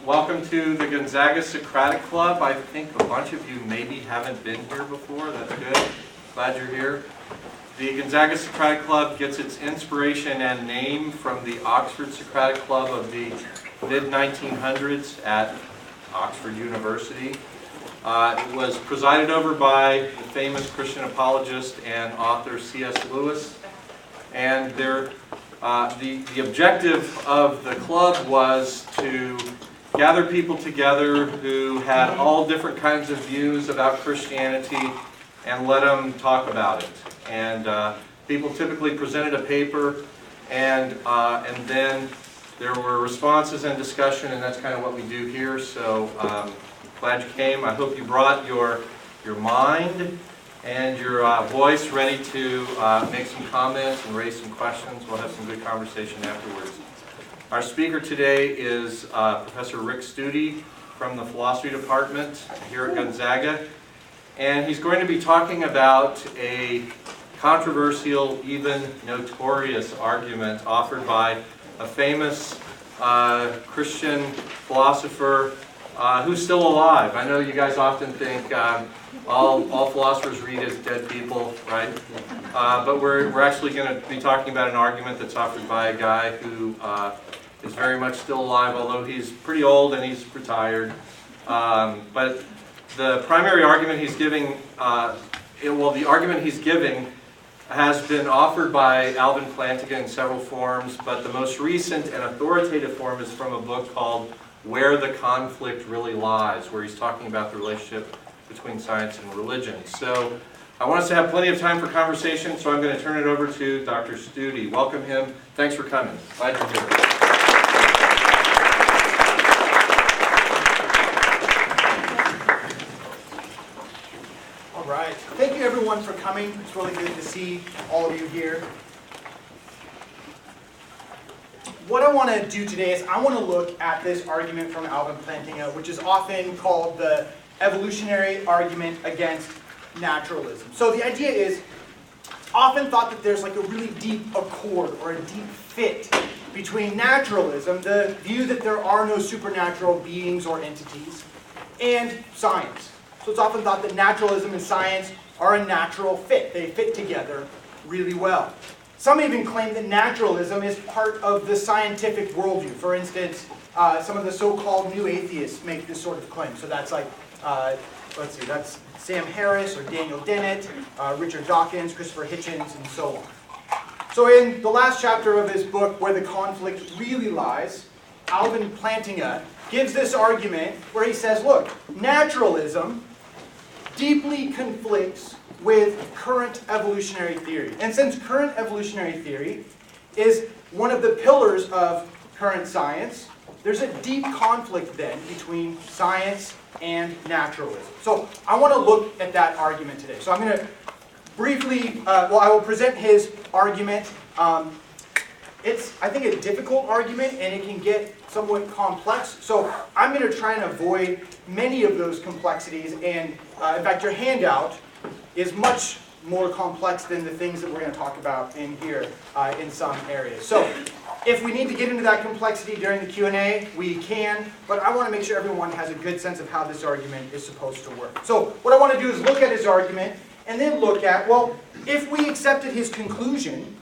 Welcome to the Gonzaga Socratic Club. I think a bunch of you maybe haven't been here before. That's good. Glad you're here. The Gonzaga Socratic Club gets its inspiration and name from the Oxford Socratic Club of the mid-1900s at Oxford University. It was presided over by the famous Christian apologist and author C.S. Lewis. And the objective of the club was to gather people together who had all different kinds of views about Christianity and let them talk about it. And people typically presented a paper, and then there were responses and discussion, and that's kind of what we do here. So glad you came. I hope you brought your mind and your voice ready to make some comments and raise some questions. We'll have some good conversation afterwards. Our speaker today is Professor Rick Stoody from the Philosophy Department here at Gonzaga. And he's going to be talking about a controversial, even notorious argument offered by a famous Christian philosopher who's still alive. I know you guys often think all philosophers read as dead people, right? But we're actually going to be talking about an argument that's offered by a guy who is very much still alive, although he's pretty old and he's retired. But the primary argument he's giving, the argument he's giving has been offered by Alvin Plantinga in several forms, but the most recent and authoritative form is from a book called Where the Conflict Really Lies, where he's talking about the relationship between science and religion. So I want us to have plenty of time for conversation, so I'm going to turn it over to Dr. Stoody. Welcome him. Thanks for coming. Glad you're here. All right. Thank you, everyone, for coming. It's really good to see all of you here. What I want to do today is I want to look at this argument from Alvin Plantinga, which is often called the Evolutionary Argument Against Naturalism. So the idea is often thought that there's like a really deep accord or a deep fit between naturalism, the view that there are no supernatural beings or entities, and science. So it's often thought that naturalism and science are a natural fit. They fit together really well. Some even claim that naturalism is part of the scientific worldview. For instance, some of the so-called new atheists make this sort of claim. So that's like, that's Sam Harris or Daniel Dennett, Richard Dawkins, Christopher Hitchens, and so on. So in the last chapter of his book, Where the Conflict Really Lies, Alvin Plantinga gives this argument where he says, look, naturalism deeply conflicts with current evolutionary theory. And since current evolutionary theory is one of the pillars of current science, there's a deep conflict then between science and naturalism. So I want to look at that argument today. So I'm going to briefly, I will present his argument. It's, I think, a difficult argument, and it can get somewhat complex. So I'm going to try and avoid many of those complexities. And in fact, your handout is much more complex than the things that we're going to talk about in here in some areas. So if we need to get into that complexity during the Q&A, we can. But I want to make sure everyone has a good sense of how this argument is supposed to work. So what I want to do is look at his argument and then look at, well, if we accepted his conclusion,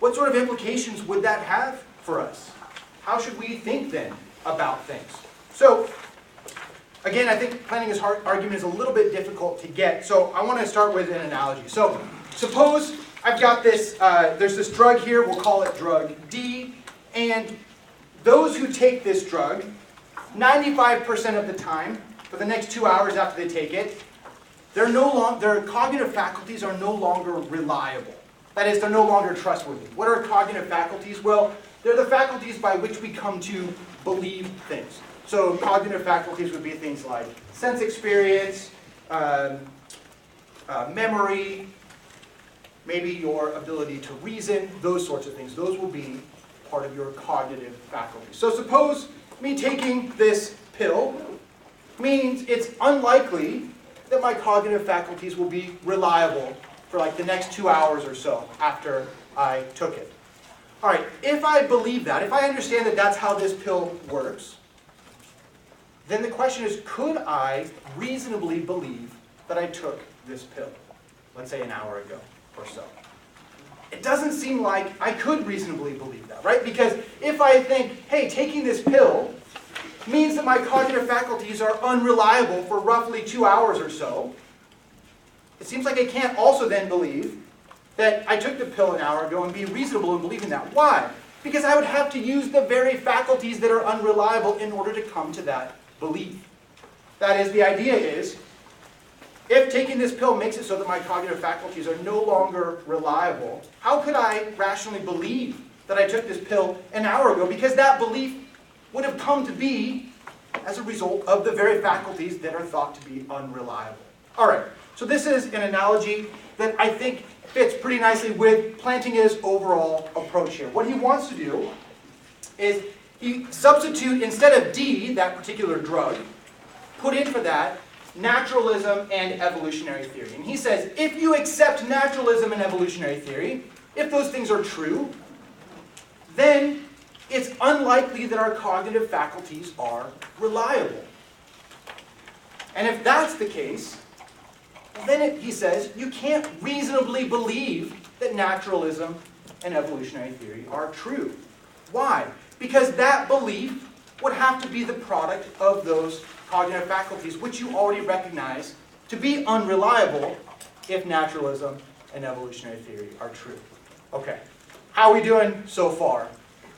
what sort of implications would that have for us? How should we think then about things? So, again, I think Plantinga's argument is a little bit difficult to get. So I want to start with an analogy. So suppose I've got this, there's this drug here, we'll call it drug D, and those who take this drug, 95% of the time, for the next 2 hours after they take it, their cognitive faculties are no longer reliable. That is, they're no longer trustworthy. What are cognitive faculties? Well, they're the faculties by which we come to believe things. So cognitive faculties would be things like sense experience, memory, maybe your ability to reason, those sorts of things. Those will be part of your cognitive faculties. So suppose me taking this pill means it's unlikely that my cognitive faculties will be reliable for like the next 2 hours or so after I took it. All right, if I believe that, if I understand that that's how this pill works, then the question is, could I reasonably believe that I took this pill, let's say an hour ago or so? It doesn't seem like I could reasonably believe that, right? Because if I think, hey, taking this pill means that my cognitive faculties are unreliable for roughly 2 hours or so, it seems like I can't also then believe that I took the pill an hour ago and be reasonable in believing that. Why? Because I would have to use the very faculties that are unreliable in order to come to that belief. That is, the idea is, if taking this pill makes it so that my cognitive faculties are no longer reliable, how could I rationally believe that I took this pill an hour ago? Because that belief would have come to be as a result of the very faculties that are thought to be unreliable. All right, so this is an analogy that I think fits pretty nicely with Plantinga's overall approach here. What he wants to do is he substitute, instead of D, that particular drug, put in for that naturalism and evolutionary theory. And he says, if you accept naturalism and evolutionary theory, if those things are true, then it's unlikely that our cognitive faculties are reliable. And if that's the case, then he says, you can't reasonably believe that naturalism and evolutionary theory are true. Why? Because that belief would have to be the product of those cognitive faculties, which you already recognize to be unreliable if naturalism and evolutionary theory are true. Okay, how are we doing so far?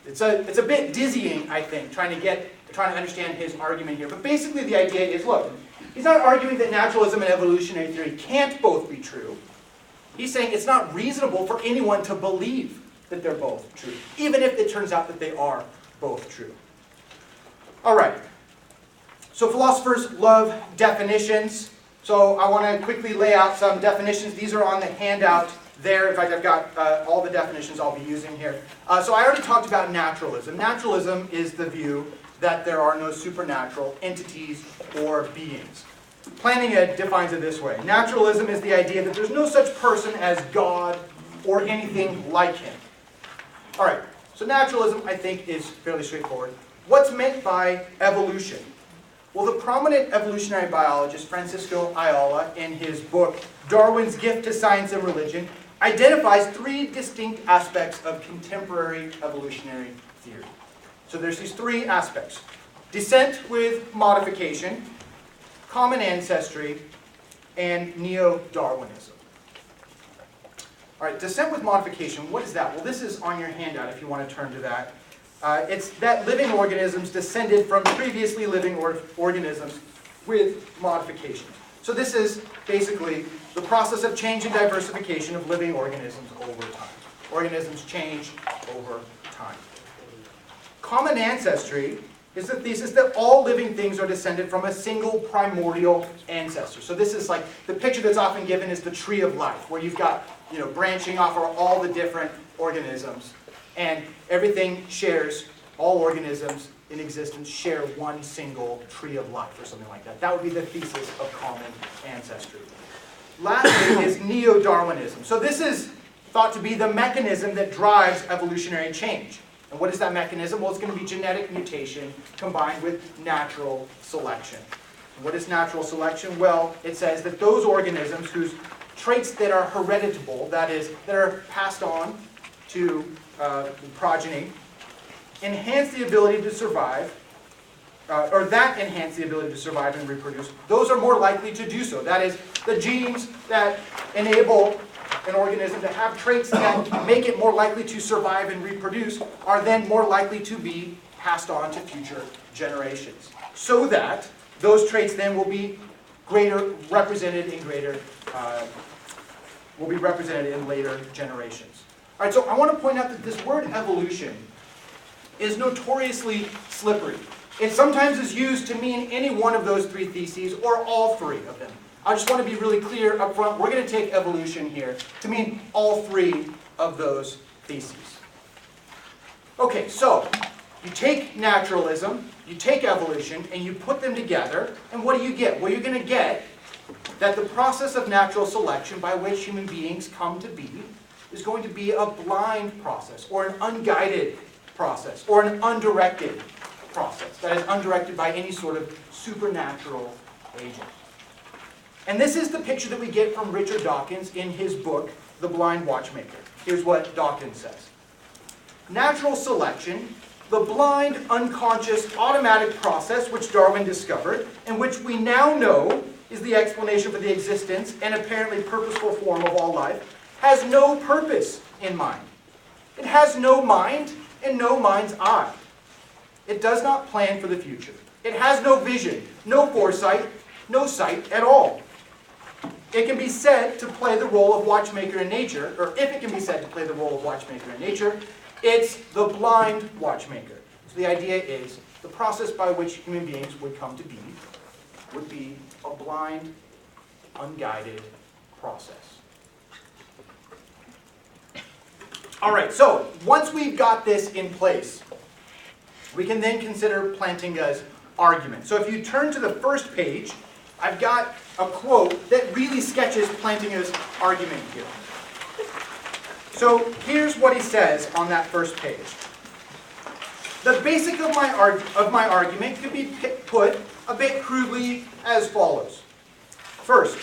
It's a bit dizzying, I think, trying to understand his argument here. But basically the idea is, look, he's not arguing that naturalism and evolutionary theory can't both be true. He's saying it's not reasonable for anyone to believe that they're both true, even if it turns out that they are both true. All right. So philosophers love definitions. So I want to quickly lay out some definitions. These are on the handout there. In fact, I've got all the definitions I'll be using here. So I already talked about naturalism. Naturalism is the view that there are no supernatural entities or beings. Plantinga defines it this way. Naturalism is the idea that there's no such person as God or anything like him. All right, so naturalism, I think, is fairly straightforward. What's meant by evolution? Well, the prominent evolutionary biologist Francisco Ayala, in his book, Darwin's Gift to Science and Religion, identifies 3 distinct aspects of contemporary evolutionary theory. So there's these 3 aspects: descent with modification, common ancestry, and neo-Darwinism. All right, descent with modification, what is that? Well, this is on your handout if you want to turn to that. It's that living organisms descended from previously living organisms with modification. So this is basically the process of change and diversification of living organisms over time. Organisms change over time. Common ancestry is the thesis that all living things are descended from a single primordial ancestor. So this is like, the picture that's often given is the tree of life, where you've got, branching off are all the different organisms. And everything shares, all organisms in existence share one single tree of life, or something like that. That would be the thesis of common ancestry. Lastly is neo-Darwinism. So this is thought to be the mechanism that drives evolutionary change. And what is that mechanism? Well, it's going to be genetic mutation combined with natural selection. And what is natural selection? Well, it says that those organisms whose traits that are hereditable, that is, that are passed on to progeny, enhance the ability to survive, that enhance the ability to survive and reproduce, those are more likely to do so. That is, the genes that enable an organism to have traits that make it more likely to survive and reproduce are then more likely to be passed on to future generations. So that those traits then will be represented in later generations. All right, so I want to point out that this word evolution is notoriously slippery. It sometimes is used to mean any one of those 3 theses or all 3 of them. I just want to be really clear up front. We're going to take evolution here to mean all 3 of those theses. Okay, so you take naturalism, you take evolution, and you put them together, and what do you get? Well, you're going to get that the process of natural selection by which human beings come to be is going to be a blind process, or an unguided process, or an undirected process that is undirected by any sort of supernatural agent. And this is the picture that we get from Richard Dawkins in his book, The Blind Watchmaker. Here's what Dawkins says. Natural selection, the blind, unconscious, automatic process which Darwin discovered, and which we now know is the explanation for the existence and apparently purposeful form of all life, has no purpose in mind. It has no mind and no mind's eye. It does not plan for the future. It has no vision, no foresight, no sight at all. It can be said to play the role of watchmaker in nature, or if it can be said to play the role of watchmaker in nature, it's the blind watchmaker. So the idea is the process by which human beings would come to be would be a blind, unguided process. All right, so once we've got this in place, we can then consider Plantinga's argument. So if you turn to the first page, I've got a quote that really sketches Plantinga's argument here. So here's what he says on that first page. The basic of my argument could be put a bit crudely as follows. First,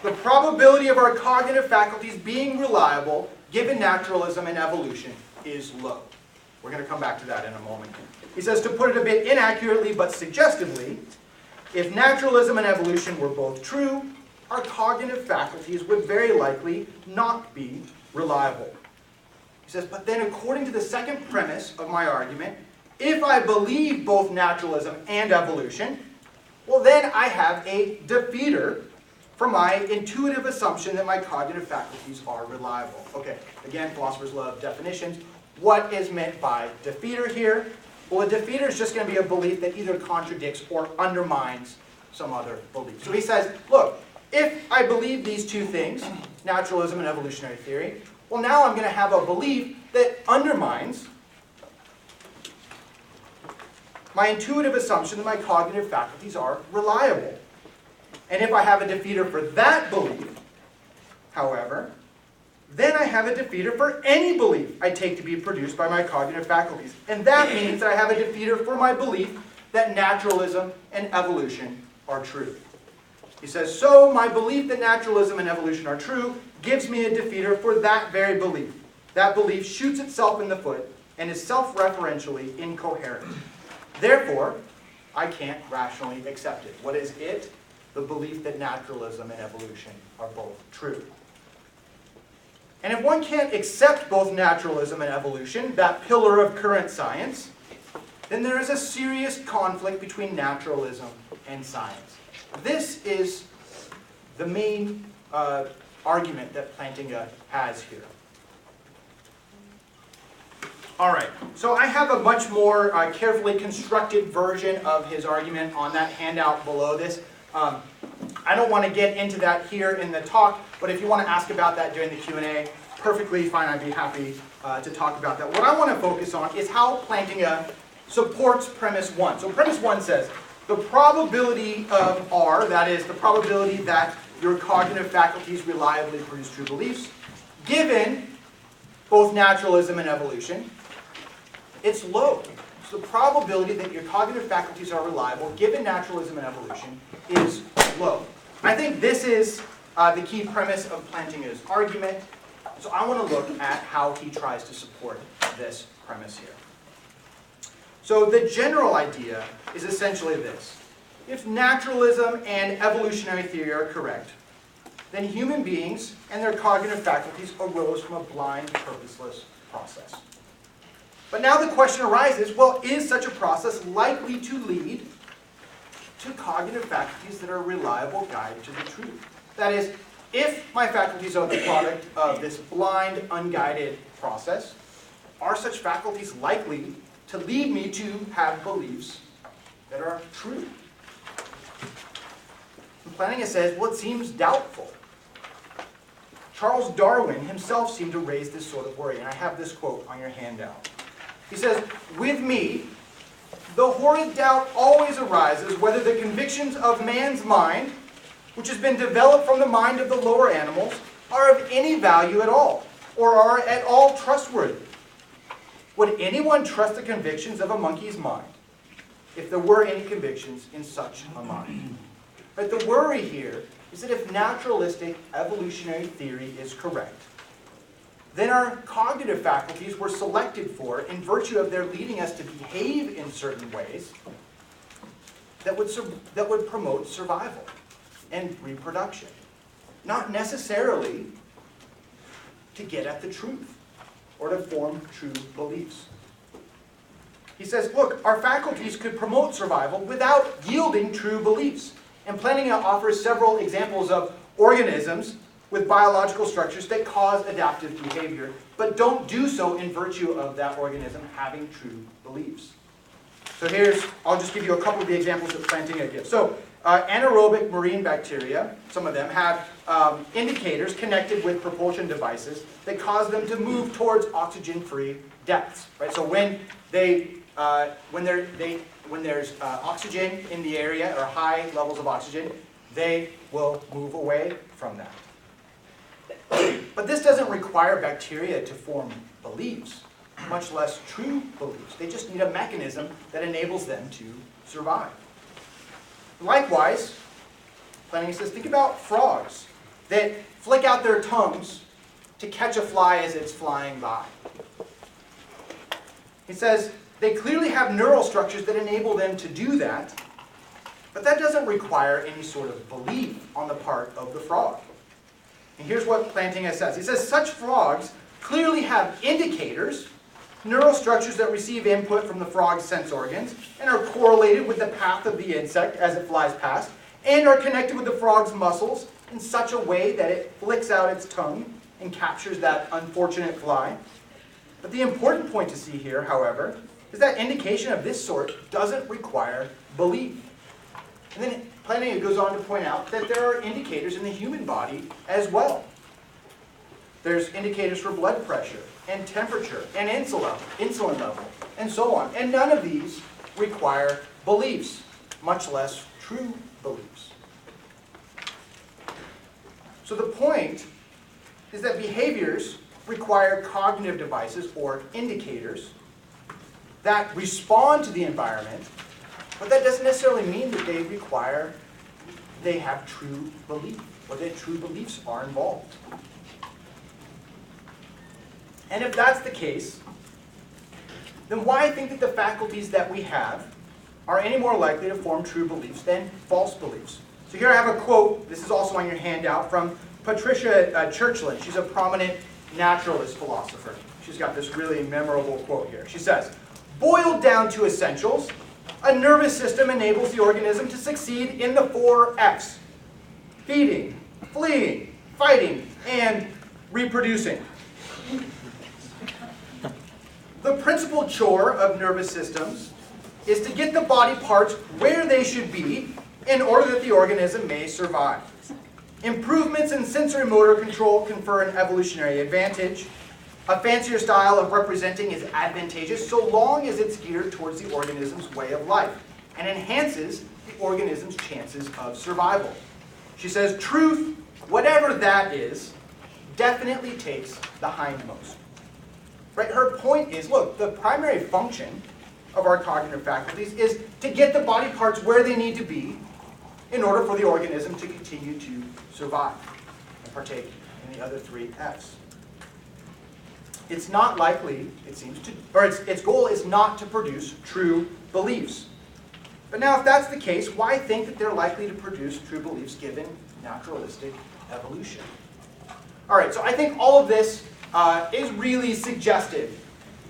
the probability of our cognitive faculties being reliable, given naturalism and evolution, is low. We're going to come back to that in a moment. He says, to put it a bit inaccurately but suggestively, if naturalism and evolution were both true, our cognitive faculties would very likely not be reliable. He says, but then according to the second premise of my argument, if I believe both naturalism and evolution, well then I have a defeater for my intuitive assumption that my cognitive faculties are reliable. Okay, again, philosophers love definitions. What is meant by defeater here? Well, a defeater is just going to be a belief that either contradicts or undermines some other belief. So he says, look, if I believe these two things, naturalism and evolutionary theory, well now I'm going to have a belief that undermines my intuitive assumption that my cognitive faculties are reliable. And if I have a defeater for that belief, however, then I have a defeater for any belief I take to be produced by my cognitive faculties. And that means that I have a defeater for my belief that naturalism and evolution are true. He says, so my belief that naturalism and evolution are true gives me a defeater for that very belief. That belief shoots itself in the foot and is self-referentially incoherent. Therefore, I can't rationally accept it. What is it? The belief that naturalism and evolution are both true. And if one can't accept both naturalism and evolution, that pillar of current science, then there is a serious conflict between naturalism and science. This is the main argument that Plantinga has here. All right, so I have a much more carefully constructed version of his argument on that handout below this. I don't want to get into that here in the talk, but if you want to ask about that during the Q&A, perfectly fine, I'd be happy to talk about that. What I want to focus on is how Plantinga supports premise 1. So premise 1 says, the probability of R, that is, the probability that your cognitive faculties reliably produce true beliefs, given both naturalism and evolution, it's low. So the probability that your cognitive faculties are reliable, given naturalism and evolution, is low. I think this is the key premise of Plantinga's argument. So I want to look at how he tries to support this premise here. So the general idea is essentially this. If naturalism and evolutionary theory are correct, then human beings and their cognitive faculties arose from a blind, purposeless process. But now the question arises, well, is such a process likely to lead to cognitive faculties that are a reliable guide to the truth? That is, if my faculties are the product of this blind, unguided process, are such faculties likely to lead me to have beliefs that are true? And Plantinga says, well, it seems doubtful. Charles Darwin himself seemed to raise this sort of worry, and I have this quote on your handout. He says, with me, the horrid doubt always arises whether the convictions of man's mind, which has been developed from the mind of the lower animals, are of any value at all, or are at all trustworthy. Would anyone trust the convictions of a monkey's mind? if there were any convictions in such a mind. But the worry here is that if naturalistic evolutionary theory is correct, then our cognitive faculties were selected for in virtue of their leading us to behave in certain ways that would promote survival and reproduction, not necessarily to get at the truth or to form true beliefs. He says, look, our faculties could promote survival without yielding true beliefs. And Plantinga offers several examples of organisms with biological structures that cause adaptive behavior, but don't do so in virtue of that organism having true beliefs. So I'll just give you a couple of the examples that Plantinga gives. So anaerobic marine bacteria, some of them, have indicators connected with propulsion devices that cause them to move towards oxygen-free depths. Right? So when there's oxygen in the area, or high levels of oxygen, they will move away from that. But this doesn't require bacteria to form beliefs, much less true beliefs. They just need a mechanism that enables them to survive. Likewise, Plantinga says, think about frogs that flick out their tongues to catch a fly as it's flying by. He says, they clearly have neural structures that enable them to do that, but that doesn't require any sort of belief on the part of the frog. And here's what Plantinga says. He says, such frogs clearly have indicators, neural structures that receive input from the frog's sense organs, and are correlated with the path of the insect as it flies past, and are connected with the frog's muscles in such a way that it flicks out its tongue and captures that unfortunate fly. But the important point to see here, however, is that indication of this sort doesn't require belief. And then Plantinga goes on to point out that there are indicators in the human body as well. There's indicators for blood pressure, and temperature, and insulin level, and so on. And none of these require beliefs, much less true beliefs. So the point is that behaviors require cognitive devices, or indicators, that respond to the environment, but that doesn't necessarily mean that they have true belief, or that true beliefs are involved. And if that's the case, then why think that the faculties that we have are any more likely to form true beliefs than false beliefs? So here I have a quote, this is also on your handout, from Patricia Churchland. She's a prominent naturalist philosopher. She's got this really memorable quote here. She says, boiled down to essentials, a nervous system enables the organism to succeed in the 4 F's: feeding, fleeing, fighting, and reproducing. The principal chore of nervous systems is to get the body parts where they should be in order that the organism may survive. Improvements in sensory motor control confer an evolutionary advantage. A fancier style of representing is advantageous so long as it's geared towards the organism's way of life and enhances the organism's chances of survival. She says, truth, whatever that is, definitely takes the hindmost. Right? Her point is, look, the primary function of our cognitive faculties is to get the body parts where they need to be in order for the organism to continue to survive and partake in the other 3 F's. It's not likely, it seems to, or its goal is not to produce true beliefs. But now if that's the case, why think that they're likely to produce true beliefs given naturalistic evolution? All right, so I think all of this is really suggestive,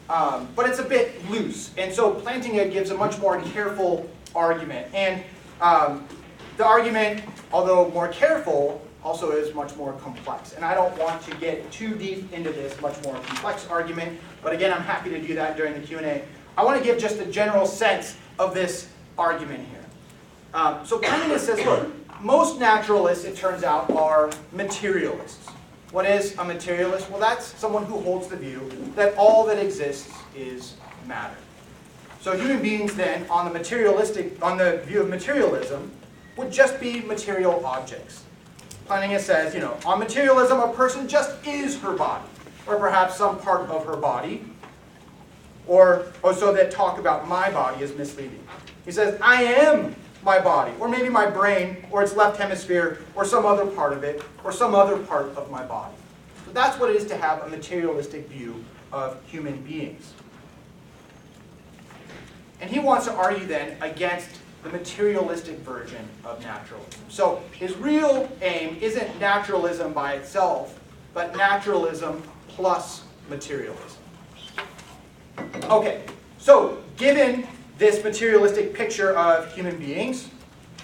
but it's a bit loose. And so Plantinga gives a much more careful argument. And the argument, although more careful, also is much more complex. And I don't want to get too deep into this much more complex argument, but again, I'm happy to do that during the Q&A. I want to give just a general sense of this argument here. So Plantinga says, look, most naturalists, it turns out, are materialists. What is a materialist? Well, that's someone who holds the view that all that exists is matter. So human beings then, on the view of materialism, would just be material objects. Plantinga says, on materialism, a person just is her body, or perhaps some part of her body. or so that talk about my body is misleading. He says, I am my body, or maybe my brain, or its left hemisphere, or some other part of it, or some other part of my body. So that's what it is to have a materialistic view of human beings. And he wants to argue then against the materialistic version of naturalism. So his real aim isn't naturalism by itself, but naturalism plus materialism. Okay, so given this materialistic picture of human beings,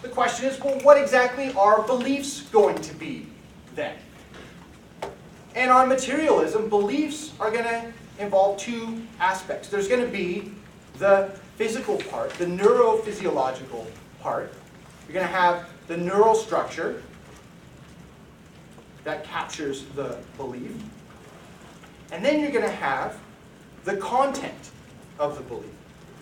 the question is, well, what exactly are beliefs going to be then? And on materialism, beliefs are going to involve two aspects. There's going to be the physical part, the neurophysiological part. You're going to have the neural structure that captures the belief. And then you're going to have the content of the belief.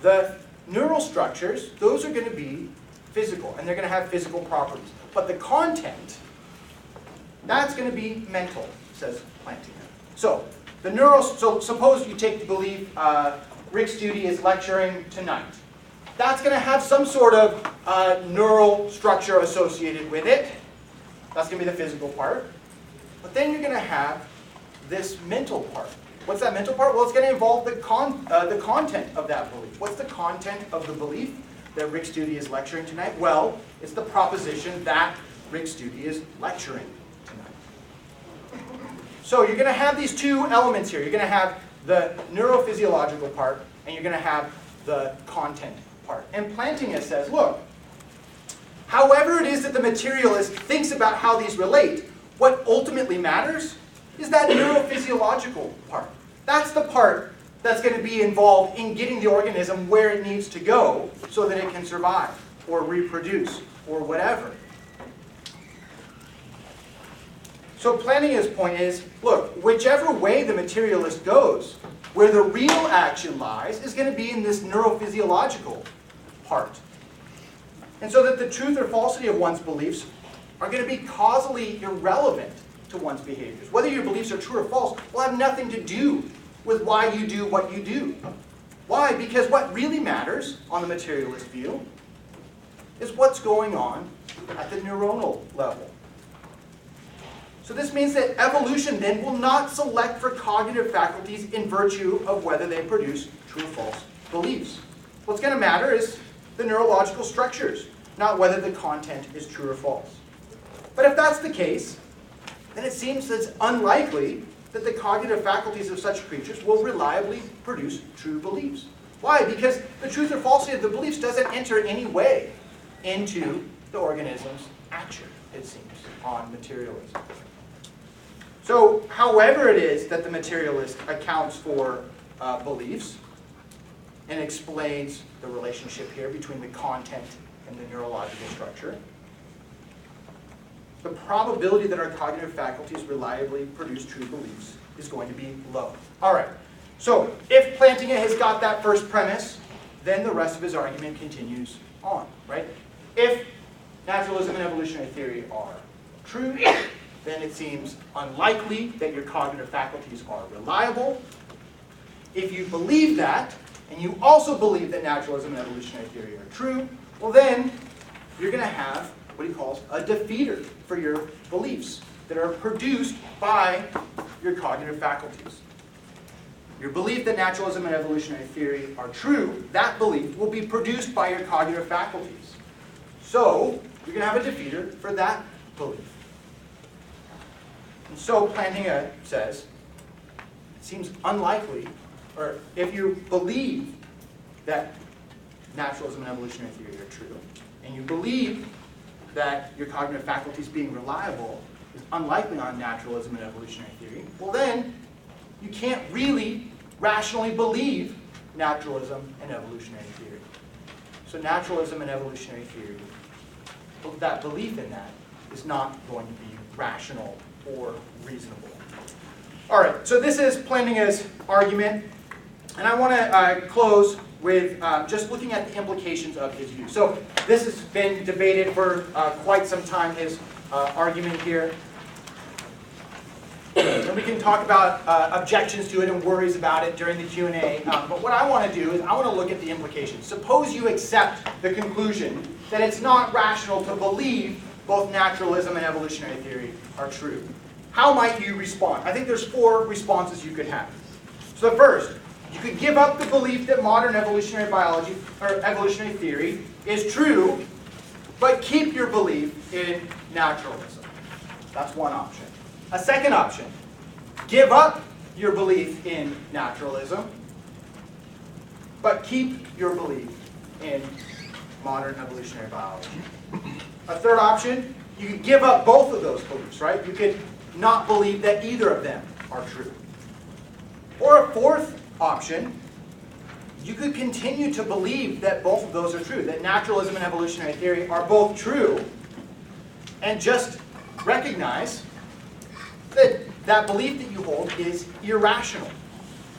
The neural structures, those are going to be physical, and they're going to have physical properties. But the content, that's going to be mental, says Plantinga. So, so suppose you take the belief, Rick Stoody is lecturing tonight. That's going to have some sort of neural structure associated with it. That's going to be the physical part. But then you're going to have this mental part. What's that mental part? Well, it's going to involve the content of that belief. What's the content of the belief that Rick Stoody is lecturing tonight? Well, it's the proposition that Rick Stoody is lecturing tonight. So you're going to have these two elements here. You're going to have the neurophysiological part, and you're going to have the content part. And Plantinga says, look, however it is that the materialist thinks about how these relate, what ultimately matters is that neurophysiological part. That's the part that's going to be involved in getting the organism where it needs to go so that it can survive or reproduce or whatever. So Plantinga's point is, look, whichever way the materialist goes, where the real action lies is going to be in this neurophysiological part. And so that the truth or falsity of one's beliefs are going to be causally irrelevant to one's behaviors. Whether your beliefs are true or false will have nothing to do with why you do what you do. Why? Because what really matters on the materialist view is what's going on at the neuronal level. So this means that evolution then will not select for cognitive faculties in virtue of whether they produce true or false beliefs. What's going to matter is the neurological structures, not whether the content is true or false. But if that's the case, then it seems that it's unlikely that the cognitive faculties of such creatures will reliably produce true beliefs. Why? Because the truth or falsity of the beliefs doesn't enter in any way into the organism's action, it seems, on materialism. So, however it is that the materialist accounts for beliefs and explains the relationship here between the content and the neurological structure, the probability that our cognitive faculties reliably produce true beliefs is going to be low. All right, so if Plantinga has got that first premise, then the rest of his argument continues on, right? If naturalism and evolutionary theory are true, then it seems unlikely that your cognitive faculties are reliable. If you believe that, and you also believe that naturalism and evolutionary theory are true, well then, you're going to have what he calls a defeater for your beliefs that are produced by your cognitive faculties. Your belief that naturalism and evolutionary theory are true, that belief will be produced by your cognitive faculties. So, you're going to have a defeater for that belief. And so Plantinga says, it seems unlikely, or if you believe that naturalism and evolutionary theory are true, and you believe that your cognitive faculties being reliable is unlikely on naturalism and evolutionary theory, well then, you can't really rationally believe naturalism and evolutionary theory. So naturalism and evolutionary theory, that belief in that is not going to be rational or reasonable. All right, so this is Plantinga's argument, and I want to close with just looking at the implications of his view. So this has been debated for quite some time, his argument here. Let and we can talk about objections to it and worries about it during the Q&A. But what I want to do is I want to look at the implications. Suppose you accept the conclusion that it's not rational to believe both naturalism and evolutionary theory are true. How might you respond? I think there's 4 responses you could have. So the first, you could give up the belief that modern evolutionary biology or evolutionary theory is true, but keep your belief in naturalism. That's one option. A second option, give up your belief in naturalism, but keep your belief in modern evolutionary biology. A third option, you could give up both of those beliefs, right? You could not believe that either of them are true. Or a fourth option, you could continue to believe that both of those are true, that naturalism and evolutionary theory are both true, and just recognize that that belief that you hold is irrational.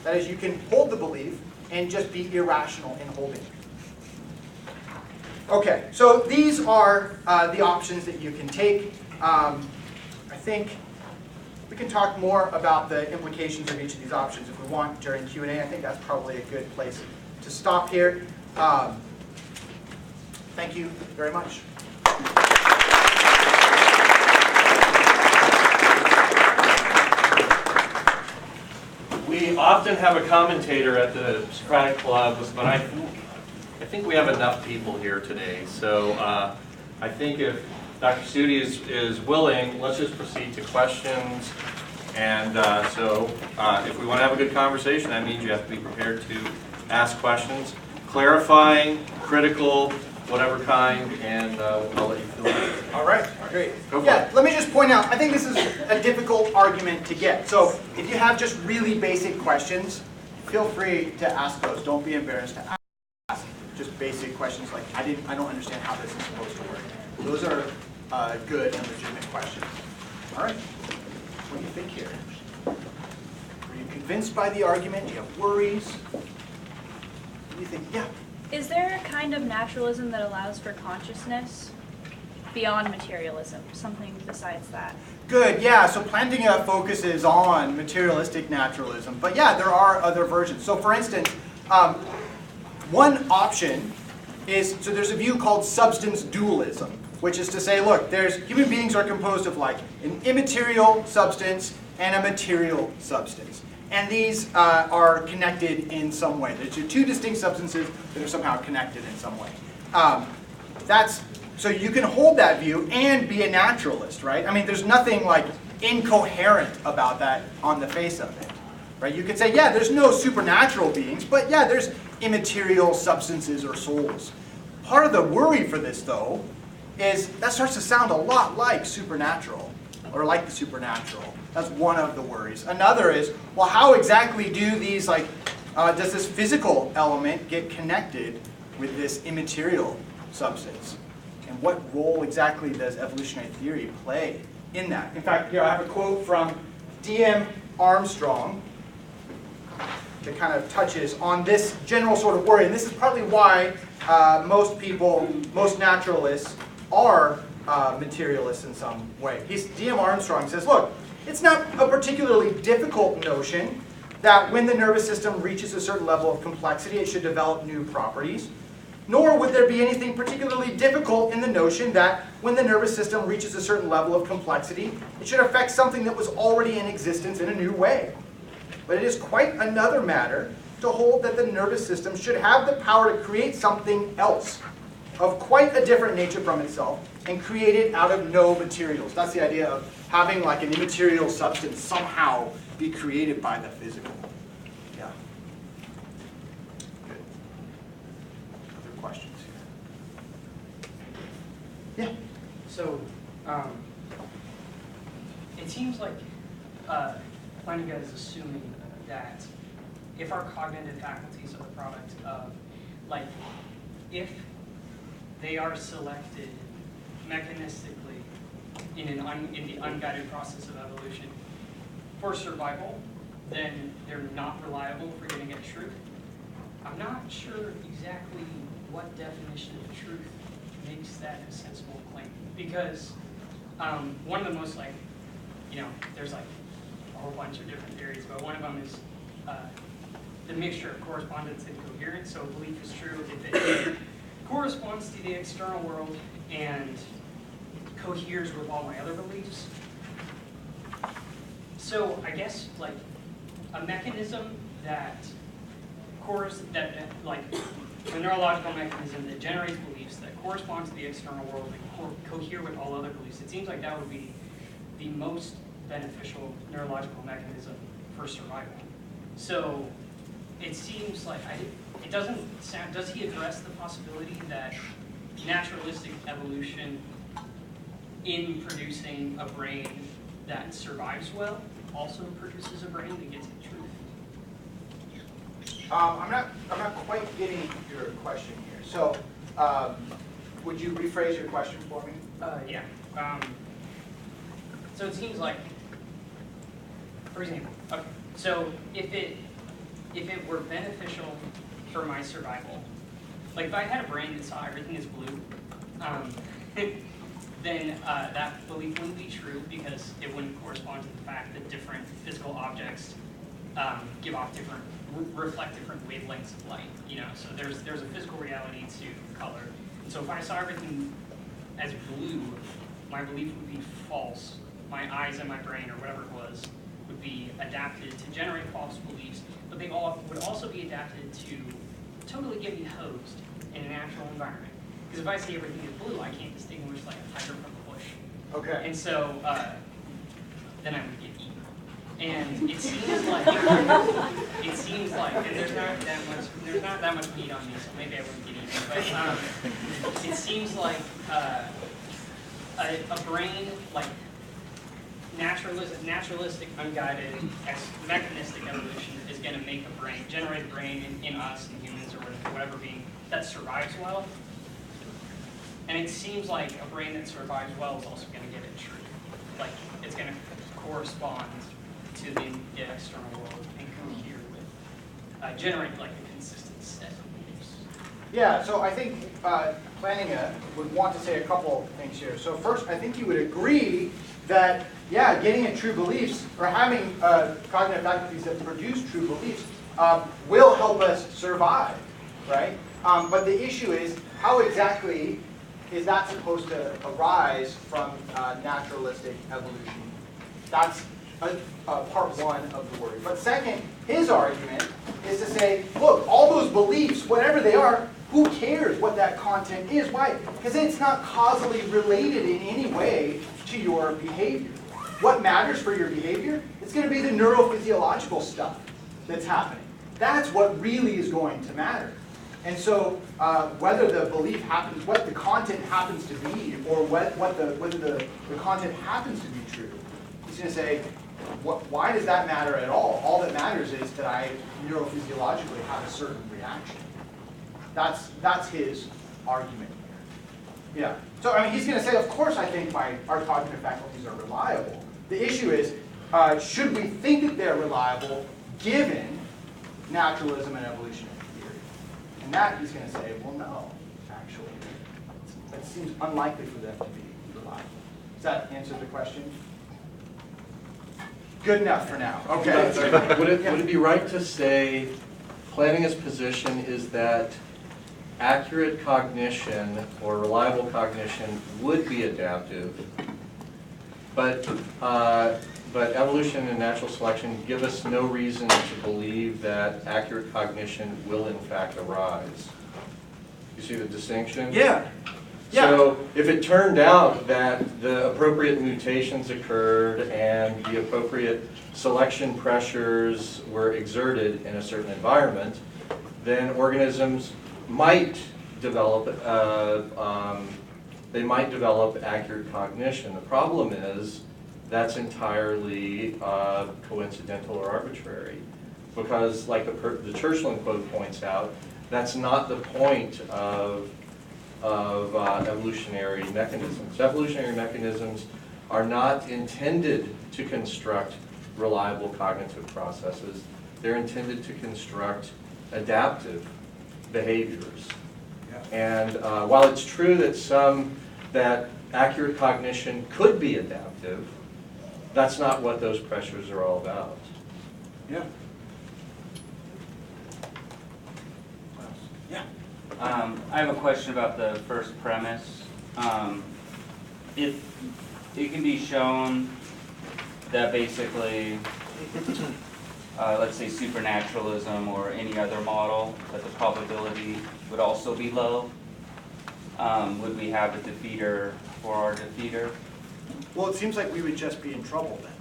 That is, you can hold the belief and just be irrational in holding it. Okay, so these are the options that you can take. I think we can talk more about the implications of each of these options if we want during Q&A. I think that's probably a good place to stop here. Thank you very much. We often have a commentator at the Socratic Club, but I think we have enough people here today. So I think if Dr. Stoody is willing, let's just proceed to questions. And so if we want to have a good conversation, that means you have to be prepared to ask questions, clarifying, critical, whatever kind, and I'll let you fill it. All right, great. Go for Yeah, it. let me just point out, I think this is a difficult argument to get. So if you have just really basic questions, feel free to ask those. Don't be embarrassed to ask just basic questions like, I don't understand how this is supposed to work. Those are good and legitimate questions. All right, what do you think here? Are you convinced by the argument? Do you have worries? What do you think? Yeah. Is there a kind of naturalism that allows for consciousness beyond materialism, something besides that? Good, yeah, so Plantinga focuses on materialistic naturalism, but yeah, there are other versions. So for instance, one option is, so there's a view called substance dualism, which is to say, look, human beings are composed of like an immaterial substance and a material substance. And these are connected in some way. There's 2 distinct substances that are somehow connected in some way. So you can hold that view and be a naturalist, right? I mean, there's nothing like incoherent about that on the face of it, right? You could say, yeah, there's no supernatural beings, but yeah, there's immaterial substances or souls. Part of the worry for this, though, is that starts to sound a lot like supernatural, or like the supernatural. That's one of the worries. Another is, well, how exactly do these, does this physical element get connected with this immaterial substance? And what role exactly does evolutionary theory play in that? In fact, here I have a quote from D.M. Armstrong that kind of touches on this general sort of worry. And this is partly why most naturalists are materialists in some way. D.M. Armstrong says, look, it's not a particularly difficult notion that when the nervous system reaches a certain level of complexity, it should develop new properties. Nor would there be anything particularly difficult in the notion that when the nervous system reaches a certain level of complexity, it should affect something that was already in existence in a new way. But it is quite another matter to hold that the nervous system should have the power to create something else of quite a different nature from itself and create it out of no materials. That's the idea of having like an immaterial substance somehow be created by the physical. Yeah. Good. Other questions here? Yeah. So, it seems like Plantinga is assuming that if our cognitive faculties are the product of, like, if they are selected mechanistically in the unguided process of evolution for survival, then they're not reliable for getting at truth. I'm not sure exactly what definition of truth makes that a sensible claim, because one of the most, like, there's like whole bunch of different theories, but one of them is the mixture of correspondence and coherence. So a belief is true if it corresponds to the external world and coheres with all my other beliefs. So I guess like a mechanism that like a neurological mechanism that generates beliefs that correspond to the external world and cohere with all other beliefs. It seems like that would be the most beneficial neurological mechanism for survival. So it seems like it doesn't sound. Does he address the possibility that naturalistic evolution, in producing a brain that survives well, also produces a brain that gets at truth? I'm not quite getting your question here. So, would you rephrase your question for me? Yeah. So it seems like, for example, okay. So if it were beneficial for my survival, like if I had a brain that saw everything as blue, then that belief wouldn't be true because it wouldn't correspond to the fact that different physical objects give off reflect different wavelengths of light. You know, so there's a physical reality to color. And so if I saw everything as blue, my belief would be false. My eyes and my brain, or whatever it was, would be adapted to generate false beliefs, but they all would also be adapted to totally get me hosed in a natural environment. Because if I see everything is blue, I can't distinguish like a tiger from a bush. Okay. And so then I would get eaten. And it seems like, and there's not that much meat on me, so maybe I wouldn't get eaten. But it seems like a brain like naturalistic, unguided, mechanistic evolution is going to make a brain, generate a brain in us, in humans, or whatever being that survives well. And it seems like a brain that survives well is also going to get at truth. Like it's going to correspond to the external world and cohere with, generate like a consistent set of beliefs. Yeah, so I think Plantinga would want to say a couple things here. So first, I think you would agree that, yeah, getting at true beliefs, or having cognitive faculties that produce true beliefs, will help us survive, right? But the issue is, how exactly is that supposed to arise from naturalistic evolution? That's part one of the worry. But second, his argument is to say, look, all those beliefs, whatever they are, who cares what that content is? Why? Because it's not causally related in any way to your behavior. What matters for your behavior? It's going to be the neurophysiological stuff that's happening. That's what really is going to matter. And so whether the belief happens, what the content happens to be, or whether the content happens to be true, he's going to say, why does that matter at all? All that matters is that I neurophysiologically have a certain reaction. That's his argument here. Yeah. So I mean, he's going to say, of course, I think our cognitive faculties are reliable. The issue is, should we think that they're reliable given naturalism and evolutionary theory? And that he's going to say, well, no, actually, it seems unlikely for them to be reliable. Does that answer the question? Good enough for now. Okay. Would it be right to say Plantinga's position is that accurate cognition or reliable cognition would be adaptive, but evolution and natural selection give us no reason to believe that accurate cognition will in fact arise? You see the distinction? Yeah. So if it turned out that the appropriate mutations occurred and the appropriate selection pressures were exerted in a certain environment, then organisms might develop accurate cognition. The problem is that's entirely coincidental or arbitrary, because like the Churchland quote points out, that's not the point of evolutionary mechanisms. Evolutionary mechanisms are not intended to construct reliable cognitive processes. They're intended to construct adaptive behaviors. And while it's true that accurate cognition could be adaptive, that's not what those pressures are all about. Yeah. Yeah. I have a question about the first premise. If it can be shown that basically, let's say supernaturalism or any other model, that the probability would also be low, would we have a defeater for our defeater? Well, it seems like we would just be in trouble then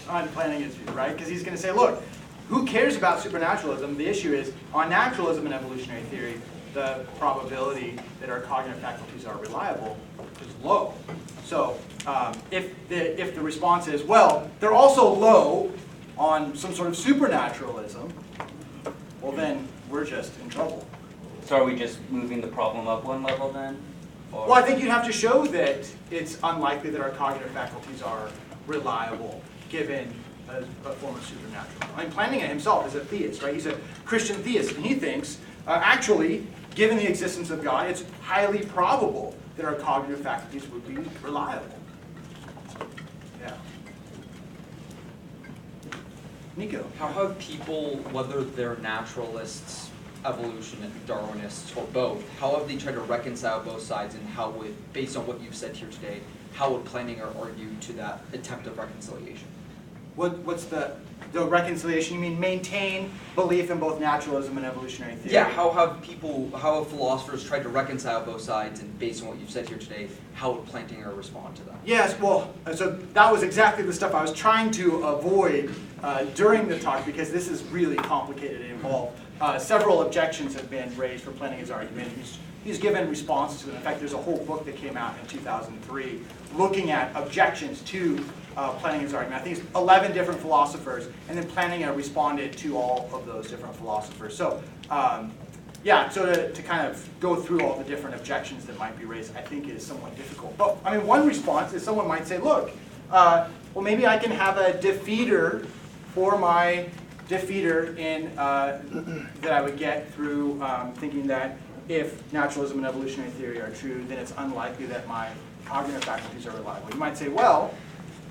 on Plantinga's view, right? Because he's going to say, look, who cares about supernaturalism? The issue is, on naturalism and evolutionary theory, the probability that our cognitive faculties are reliable is low. So if the response is, well, they're also low on some sort of supernaturalism, well then we're just in trouble. So are we just moving the problem up one level then? Or? Well, I think you'd have to show that it's unlikely that our cognitive faculties are reliable given a form of supernatural. I mean, Plantinga himself is a theist, right? He's a Christian theist, and he thinks, actually, given the existence of God, it's highly probable that our cognitive faculties would be reliable. Yeah. Nico. How have people, whether they're naturalists, evolutionists, Darwinists, or both, how have they tried to reconcile both sides, and how would, based on what you've said here today, how would Plantinga argue to that attempt of reconciliation? What's the reconciliation? You mean maintain belief in both naturalism and evolutionary theory? Yeah, how have philosophers tried to reconcile both sides, and based on what you've said here today, how would Plantinga respond to that? Yes, well, so that was exactly the stuff I was trying to avoid during the talk, because this is really complicated and involved. Several objections have been raised for Plantinga's argument. He's given responses to them. In fact, there's a whole book that came out in 2003 looking at objections to Plantinga's argument. I think it's 11 different philosophers, and then Plantinga responded to all of those different philosophers. So, yeah, so to kind of go through all the different objections that might be raised, I think is somewhat difficult. But, I mean, one response is someone might say, look, well, maybe I can have a defeater for my defeater in, that I would get through thinking that if naturalism and evolutionary theory are true, then it's unlikely that my cognitive faculties are reliable. You might say, well,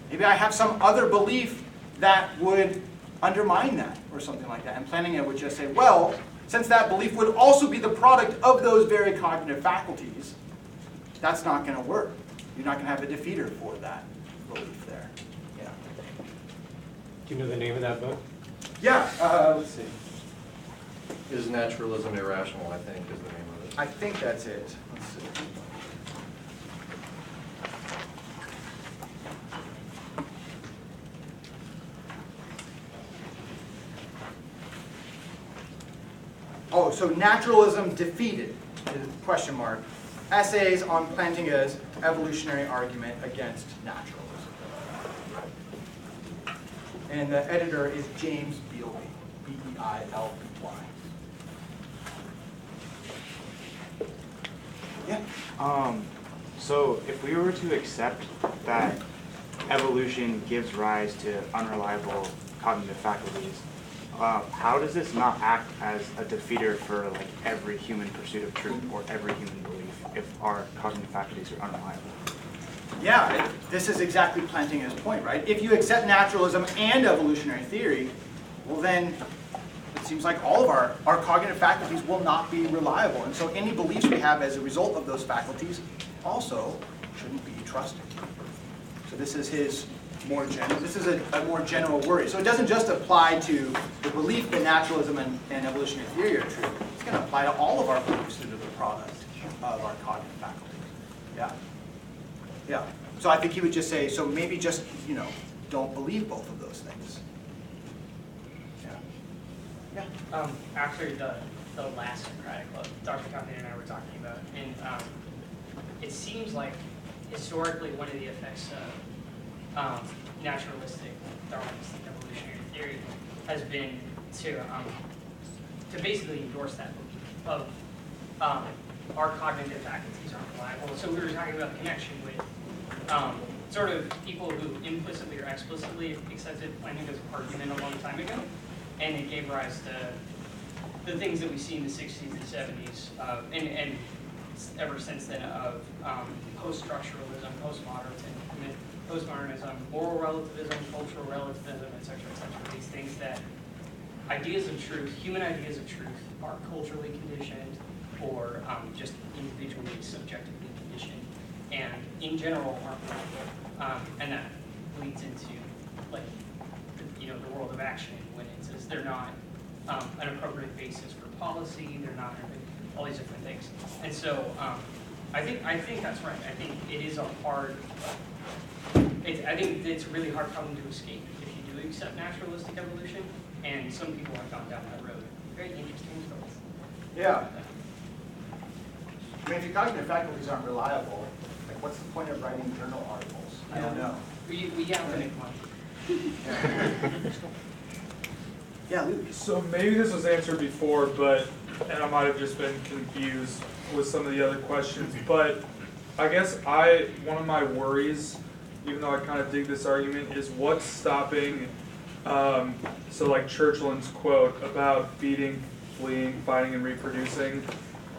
maybe I have some other belief that would undermine that, or something like that. And Plantinga would just say, well, since that belief would also be the product of those very cognitive faculties, that's not going to work. You're not going to have a defeater for that belief there. Yeah. Do you know the name of that book? Yeah, let's see. Is naturalism irrational, I think, is the name of it. I think that's it. Let's see. Oh, so naturalism defeated, question mark, essays on Plantinga's evolutionary argument against naturalism. And the editor is James Beilby, B-E-I-L-B-Y. Yeah. So if we were to accept that evolution gives rise to unreliable cognitive faculties, how does this not act as a defeater for like every human pursuit of truth or every human belief if our cognitive faculties are unreliable? Yeah, this is exactly Plantinga's point, right? If you accept naturalism and evolutionary theory, well then it seems like all of our cognitive faculties will not be reliable. And so any beliefs we have as a result of those faculties also shouldn't be trusted. So this is his more general, this is a more general worry. So it doesn't just apply to the belief that naturalism and evolutionary theory are true. It's going to apply to all of our beliefs that are the product of our cognitive faculties. Yeah. Yeah. So I think he would just say, so maybe just, don't believe both of those things. Yeah. Yeah. After the last Socratic club, Dr. Coffey and I were talking about, and it seems like historically one of the effects of naturalistic, Darwinistic evolutionary theory has been to basically endorse that belief of our cognitive faculties aren't reliable. So we were talking about the connection with sort of people who implicitly or explicitly accepted Plantinga's argument a long time ago, and it gave rise to the things that we see in the 60s and 70s, and ever since then of post-structuralism, postmodernism, postmodernism, moral relativism, cultural relativism, etc., these things that ideas of truth, human ideas of truth, are culturally conditioned or just individually subjectively conditioned, and in general aren't reliable. And that leads into like the world of action when it says they're not an appropriate basis for policy, they're not all these different things. And so I think that's right. I think it is a hard. I think it's a really hard problem to escape if you do accept naturalistic evolution, and some people have gone down that road. Very interesting stories. Yeah. I mean, if your cognitive faculties aren't reliable, like what's the point of writing journal articles? I don't know. We have to make money. Yeah, Luke. So maybe this was answered before, and I might have just been confused with some of the other questions, but I guess one of my worries, even though I kind of dig this argument, is what's stopping, so like Churchland's quote about feeding, fleeing, fighting, and reproducing,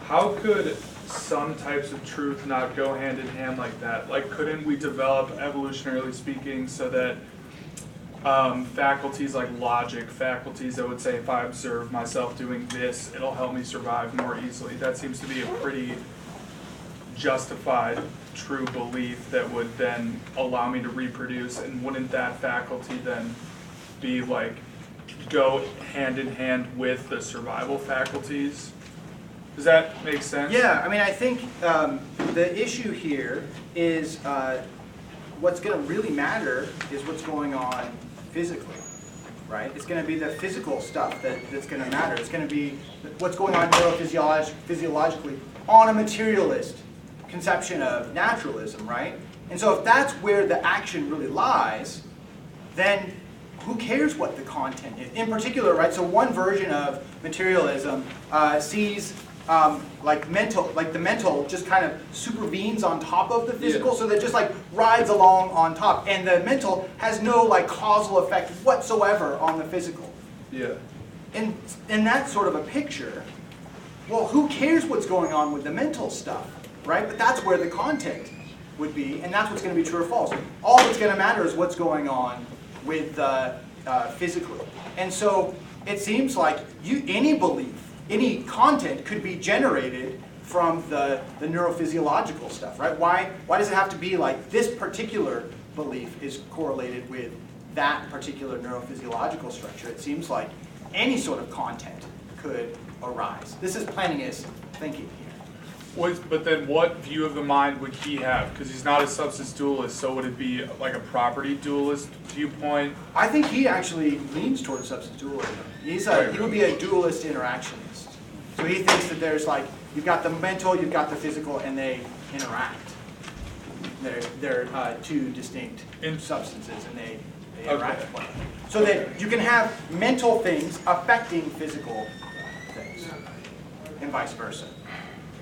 how could some types of truth not go hand in hand like that? Like, couldn't we develop, evolutionarily speaking, so that faculties like logic, faculties that would say if I observe myself doing this, it'll help me survive more easily. That seems to be a pretty justified, true belief that would then allow me to reproduce, and wouldn't that faculty then be like, go hand in hand with the survival faculties? Does that make sense? Yeah, I mean, I think the issue here is what's going to really matter is what's going on physically, right? It's going to be the physical stuff that's going to matter. It's going to be what's going on neurophysiologically on a materialist conception of naturalism, right? And so if that's where the action really lies, then who cares what the content is? In particular, right, so one version of materialism sees like the mental just kind of supervenes on top of the physical, so that just like rides along on top, and the mental has no like causal effect whatsoever on the physical. Yeah. And that's sort of a picture. Well, who cares what's going on with the mental stuff, right? But that's where the content would be, and that's what's going to be true or false. All that's going to matter is what's going on with physically. And so it seems like any belief, any content could be generated from the neurophysiological stuff, right? Why does it have to be like this particular belief is correlated with that particular neurophysiological structure? It seems like any sort of content could arise. This is Plantinga's thinking here. But then what view of the mind would he have? Because he's not a substance dualist, so would it be like a property dualist viewpoint? I think he actually leans towards substance dualism. He would be a dualist interactionist. So he thinks that there's like, you've got the mental, you've got the physical, and they interact. They're two distinct substances, and they interact with one another. So that you can have mental things affecting physical things, and vice versa.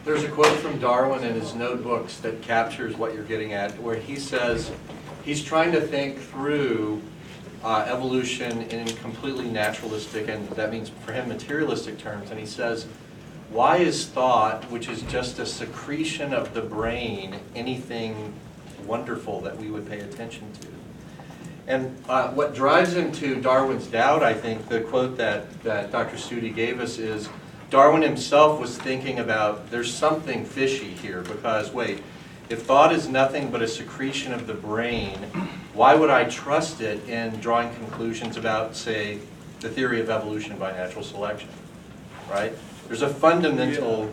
There's a quote from Darwin in his notebooks that captures what you're getting at, where he says he's trying to think through evolution in completely naturalistic, and that means for him materialistic terms, and he says, why is thought, which is just a secretion of the brain, anything wonderful that we would pay attention to? And what drives into Darwin's doubt, I think, the quote that Dr. Stoody gave us is, Darwin himself was thinking about, there's something fishy here, because wait, if thought is nothing but a secretion of the brain, why would I trust it in drawing conclusions about, say, the theory of evolution by natural selection, right? There's a fundamental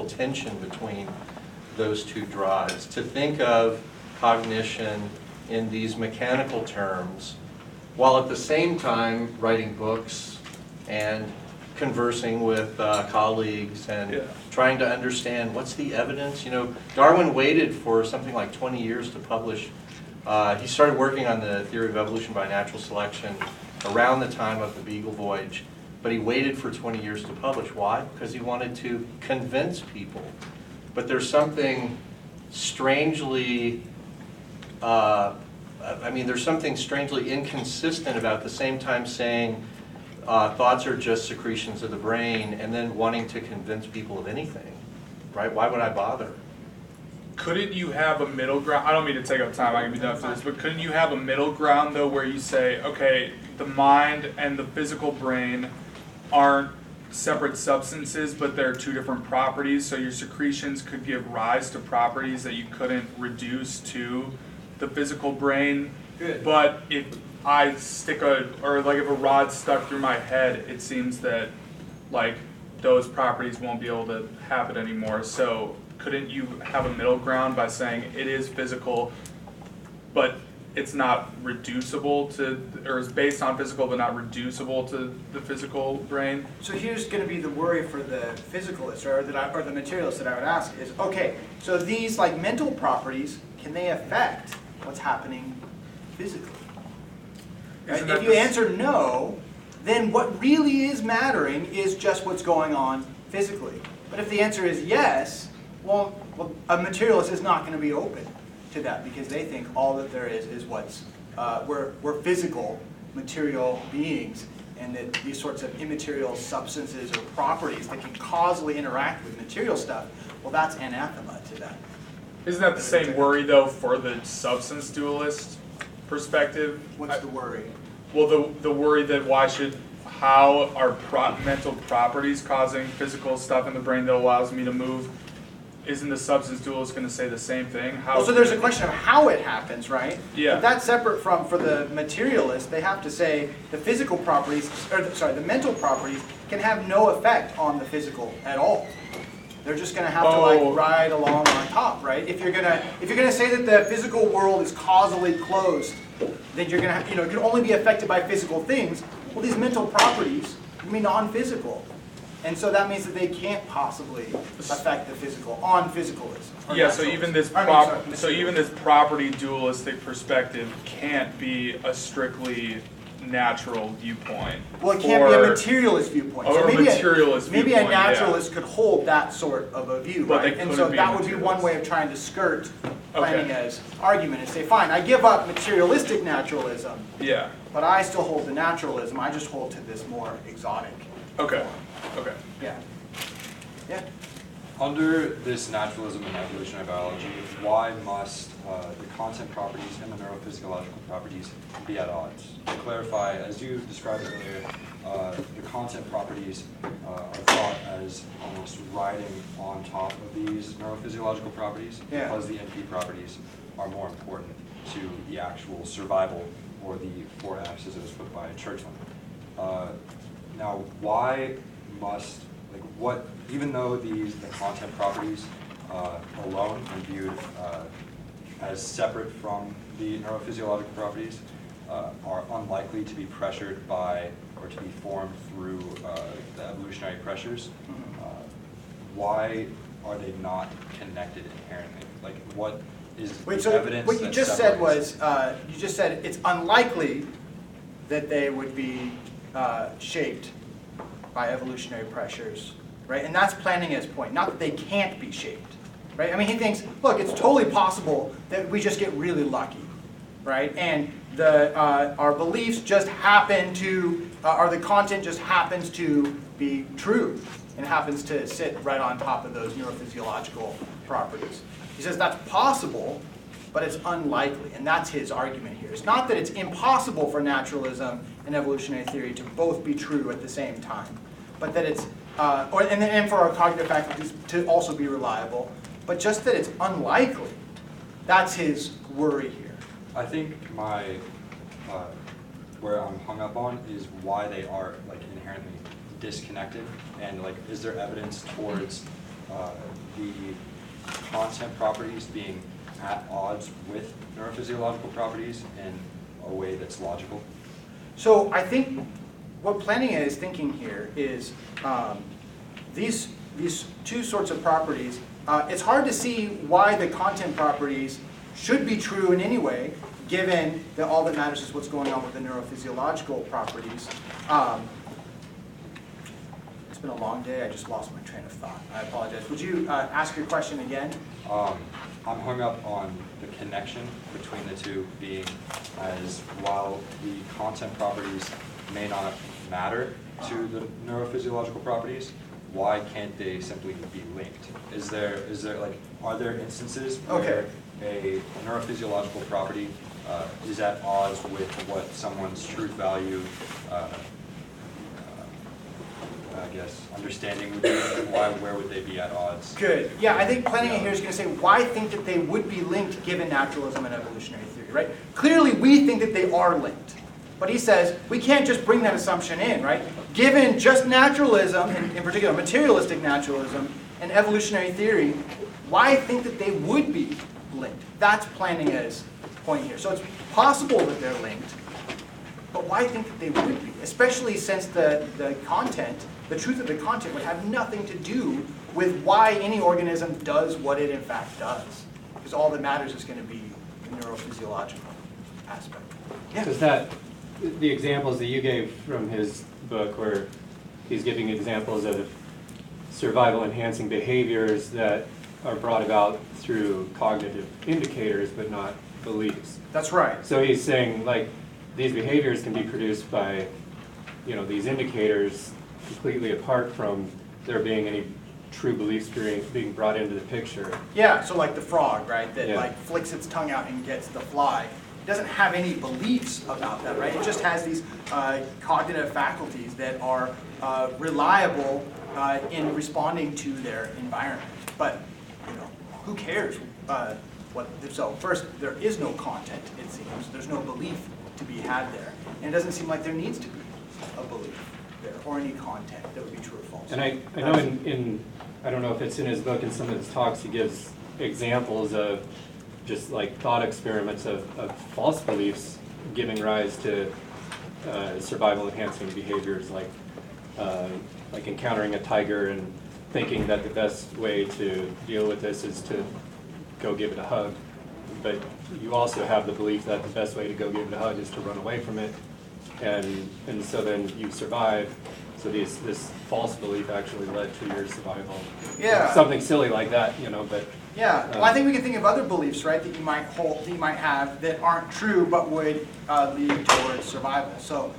tension between those two drives. To think of cognition in these mechanical terms, while at the same time writing books and conversing with colleagues and trying to understand what's the evidence. You know, Darwin waited for something like 20 years to publish. He started working on the theory of evolution by natural selection around the time of the Beagle voyage, but he waited for 20 years to publish. Why? Because he wanted to convince people. But there's something strangely, there's something strangely inconsistent about at the same time saying thoughts are just secretions of the brain and then wanting to convince people of anything, right? Why would I bother? couldn't you have a middle ground? I don't mean to take up time, I can be done for this, but couldn't you have a middle ground though where you say, okay, the mind and the physical brain aren't separate substances, but they're two different properties, so your secretions could give rise to properties that you couldn't reduce to the physical brain. Good. But if I stick if a rod stuck through my head, it seems that like those properties won't be able to happen anymore. So couldn't you have a middle ground by saying it is physical, but it's not reducible to, or is based on physical but not reducible to the physical brain? So here's going to be the worry for the physicalist or the materialist that I would ask is, okay, so these like mental properties, can they affect what's happening physically? Right? If you answer no, then what really is mattering is just what's going on physically. But if the answer is yes, well a materialist is not going to be open to that because they think all that there is what's, we're physical, material beings, and that these sorts of immaterial substances or properties that can causally interact with material stuff, well that's anathema to that. Isn't that the same worry though for the substance dualist perspective? What's the worry? Well, the worry that how are mental properties causing physical stuff in the brain that allows me to move? Isn't the substance dualist going to say the same thing? Well, so there's a question of how it happens, right? Yeah. But that's separate from, for the materialist, they have to say the physical properties, the mental properties can have no effect on the physical at all. They're just going to have to like ride along on top, right? If you're gonna say that the physical world is causally closed, then you're gonna have, it can only be affected by physical things. Well, these mental properties can be non-physical, and so that means that they can't possibly affect the physical on physicalism. Yeah. So even this property dualistic perspective can't be a strictly natural viewpoint. Well, it can't be a materialist viewpoint. Or maybe a materialist maybe viewpoint, a naturalist could hold that sort of a view, But right? they And so couldn't be that a would be one materialist. way of trying to skirt Plantinga's argument and say, fine, I give up materialistic naturalism, Yeah. but I still hold the naturalism. I just hold to this more exotic. Okay. Okay. Yeah. Yeah. Under this naturalism and evolutionary biology, why must the content properties and the neurophysiological properties be at odds? To clarify, as you described earlier, the content properties are thought as almost riding on top of these neurophysiological properties because the NP properties are more important to the actual survival or the 4 F's as it was put by Churchland. Now, why must, even though the content properties alone are viewed as separate from the neurophysiological properties, are unlikely to be pressured by or to be formed through the evolutionary pressures, why are they not connected inherently? Like, what is the evidence what you that just said separates? was, you just said it's unlikely that they would be shaped by evolutionary pressures, right? And that's Plantinga's point, not that they can't be shaped, right? I mean, he thinks, look, it's totally possible that we just get really lucky, right? And our beliefs just happen to, or the content just happens to be true and happens to sit right on top of those neurophysiological properties. He says that's possible, but it's unlikely, and that's his argument here. It's not that it's impossible for naturalism and evolutionary theory to both be true at the same time, but that it's, and for our cognitive faculties to also be reliable, but just that it's unlikely. That's his worry here. I think where I'm hung up on is why they are inherently disconnected, and is there evidence towards the content properties being at odds with neurophysiological properties in a way that's logical? So I think what Plantinga is thinking here is these two sorts of properties, it's hard to see why the content properties should be true in any way, given that all that matters is what's going on with the neurophysiological properties. It's been a long day, I just lost my train of thought. I apologize. Would you ask your question again? I'm hung up on the connection between the two being as while the content properties may not matter to the neurophysiological properties, why can't they simply be linked? Is there are there instances Okay. where a neurophysiological property is at odds with what someone's truth value, I guess, understanding would be? Where would they be at odds? Good. Yeah, I think Plantinga here is going to say, why think that they would be linked given naturalism and evolutionary theory, right? Clearly, we think that they are linked. But he says, we can't just bring that assumption in, right? Given just naturalism, and in particular materialistic naturalism, and evolutionary theory, why think that they would be linked? That's Plantinga's point here. So it's possible that they're linked, but why think that they would be? Especially since the content, the truth of the content would have nothing to do with why any organism does what it in fact does. Because all that matters is going to be the neurophysiological aspect. Yeah. Does that, the examples that you gave from his book where he's giving examples of survival enhancing behaviors that are brought about through cognitive indicators but not beliefs. That's right. So he's saying, like, these behaviors can be produced by, these indicators completely apart from there being any true beliefs being brought into the picture. Yeah, so like the frog, right, that Yeah. like flicks its tongue out and gets the fly. It doesn't have any beliefs about that, right? It just has these cognitive faculties that are reliable in responding to their environment. But, who cares? So first, there is no content, it seems. There's no belief to be had there. And it doesn't seem like there needs to be a belief there or any content that would be true or false. And I know I don't know if it's in his book, in some of his talks, he gives examples of just like thought experiments of false beliefs giving rise to survival enhancing behaviors like encountering a tiger and thinking that the best way to deal with this is to go give it a hug. But you also have the belief that the best way to go give it a hug is to run away from it. And so then you survive. So this false belief actually led to your survival. Yeah. Something silly like that, but. Yeah, well, I think we can think of other beliefs, right, that you might have that aren't true but would lead towards survival. So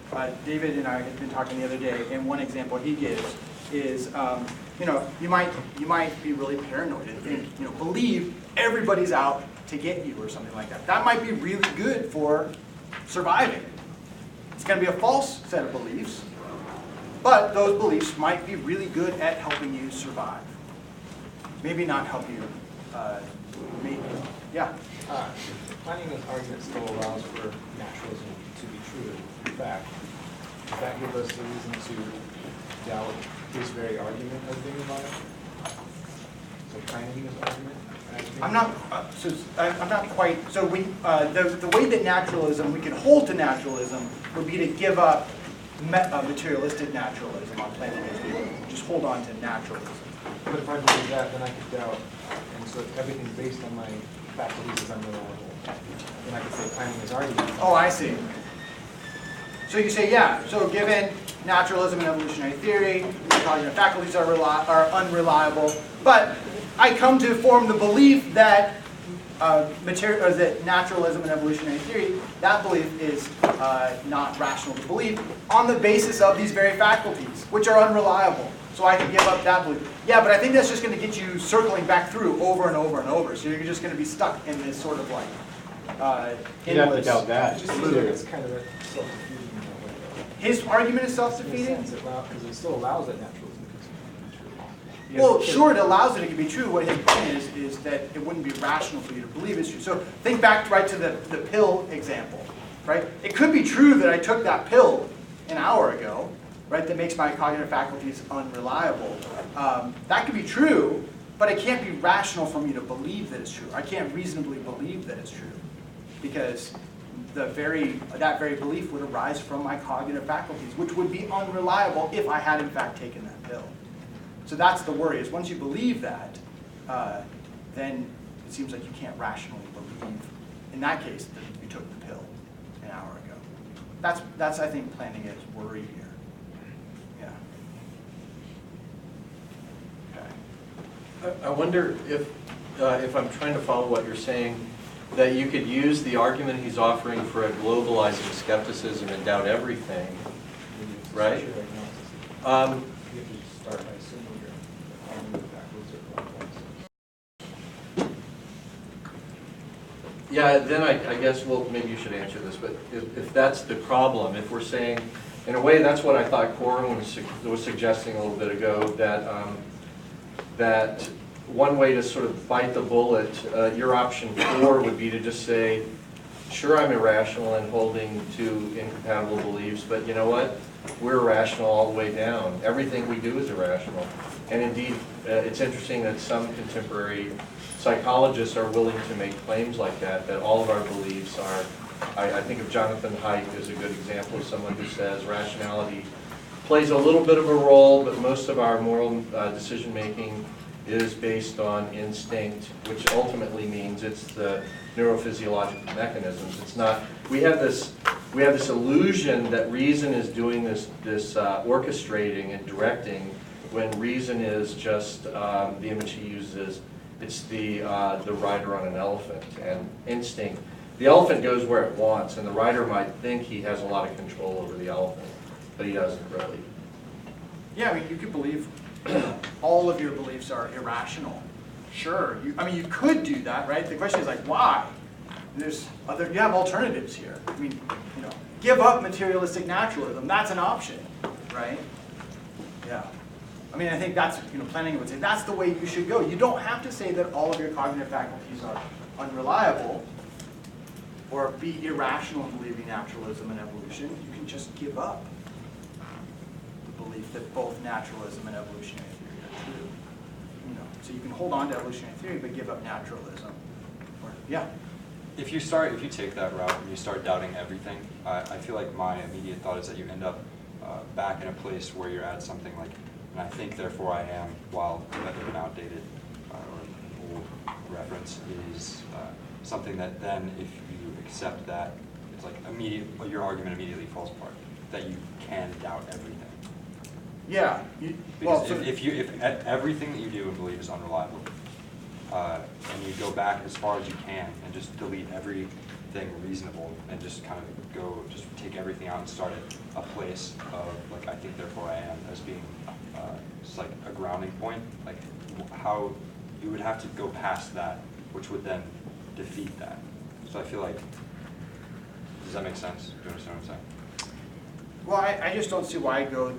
David and I had been talking the other day, and one example he gives is, you might be really paranoid and think, believe everybody's out to get you or something like that. That might be really good for surviving. It's going to be a false set of beliefs, but those beliefs might be really good at helping you survive. Maybe not help you. Maybe. Yeah. Plantinga's argument still allows for naturalism to be true. In fact, does that give us the reason to doubt his very argument of being alive? So Plantinga's argument? I'm not quite. So the way that naturalism, we can hold to naturalism, would be to give up materialistic naturalism on Plantinga's view. Just hold on to naturalism. But if I believe that, then I could doubt. And so if everything based on my faculties is unreliable, then I could say Plantinga's argument. Oh, I see. So you say, yeah, so given naturalism and evolutionary theory, cognitive faculties are unreliable, but I come to form the belief that that naturalism and evolutionary theory, that belief is not rational to believe on the basis of these very faculties, which are unreliable. So I can give up that belief. Yeah, but I think that's just going to get you circling back through over and over and over. So you're just going to be stuck in this sort of like You'd have to doubt that. It just seems like it's kind of self-defeating in that way. His argument is In self-defeating? a sense, because it still allows that naturalism to be true. Well, sure, it allows it to be true. What his point is that it wouldn't be rational for you to believe it's true. So think back right to the pill example, right? It could be true that I took that pill an hour ago, right, that makes my cognitive faculties unreliable. That could be true, but it can't be rational for me to believe that it's true. I can't reasonably believe that it's true because that very belief would arise from my cognitive faculties, which would be unreliable if I had in fact taken that pill. So that's the worry, is once you believe that, then it seems like you can't rationally believe, in that case, that you took the pill an hour ago. That's I think, Plantinga's worry here. I wonder if I'm trying to follow what you're saying, that you could use the argument he's offering for a globalizing skepticism and doubt everything, right? You have to start by assuming your cognitive faculties are complex. Yeah, then I guess, well, maybe you should answer this, but if that's the problem, if we're saying, in a way, that's what I thought Corin was suggesting a little bit ago, that, that one way to sort of bite the bullet, your option 4 would be to just say, sure, I'm irrational and holding to incompatible beliefs, but you know what? We're irrational all the way down. Everything we do is irrational. And indeed, it's interesting that some contemporary psychologists are willing to make claims like that all of our beliefs are, I think of Jonathan Haidt as a good example of someone who says rationality plays a little bit of a role, but most of our moral decision-making is based on instinct, which ultimately means it's the neurophysiological mechanisms. It's not, we have this illusion that reason is doing this orchestrating and directing, when reason is just, the image he uses, it's the rider on an elephant, and instinct. The elephant goes where it wants, and the rider might think he has a lot of control over the elephant, but he doesn't really. Yeah, I mean, you could believe all of your beliefs are irrational. Sure, I mean, you could do that, right? The question is like, why? There's you have alternatives here. I mean, you know, give up materialistic naturalism. That's an option, right? Yeah. I mean, I think that's, Plantinga would say, that's the way you should go. You don't have to say that all of your cognitive faculties are unreliable or be irrational in believing naturalism and evolution. You can just give up the belief that both naturalism and evolutionary theory are true. So you can hold on to evolutionary theory, but give up naturalism. Yeah. If you take that route and you start doubting everything, I feel like my immediate thought is that you end up back in a place where you're at something like, and I think therefore I am, while an outdated or an old reference is something that then, if you accept that, it's like your argument immediately falls apart, that you can doubt everything. Yeah. Because if everything that you do and believe is unreliable, and you go back as far as you can and just delete everything reasonable and just kind of just take everything out and start at a place of like, I think therefore I am, as being just like a grounding point, like how you would have to go past that, which would then defeat that. So I feel like, does that make sense? Do you understand what I'm saying? Well, I just don't see why I go to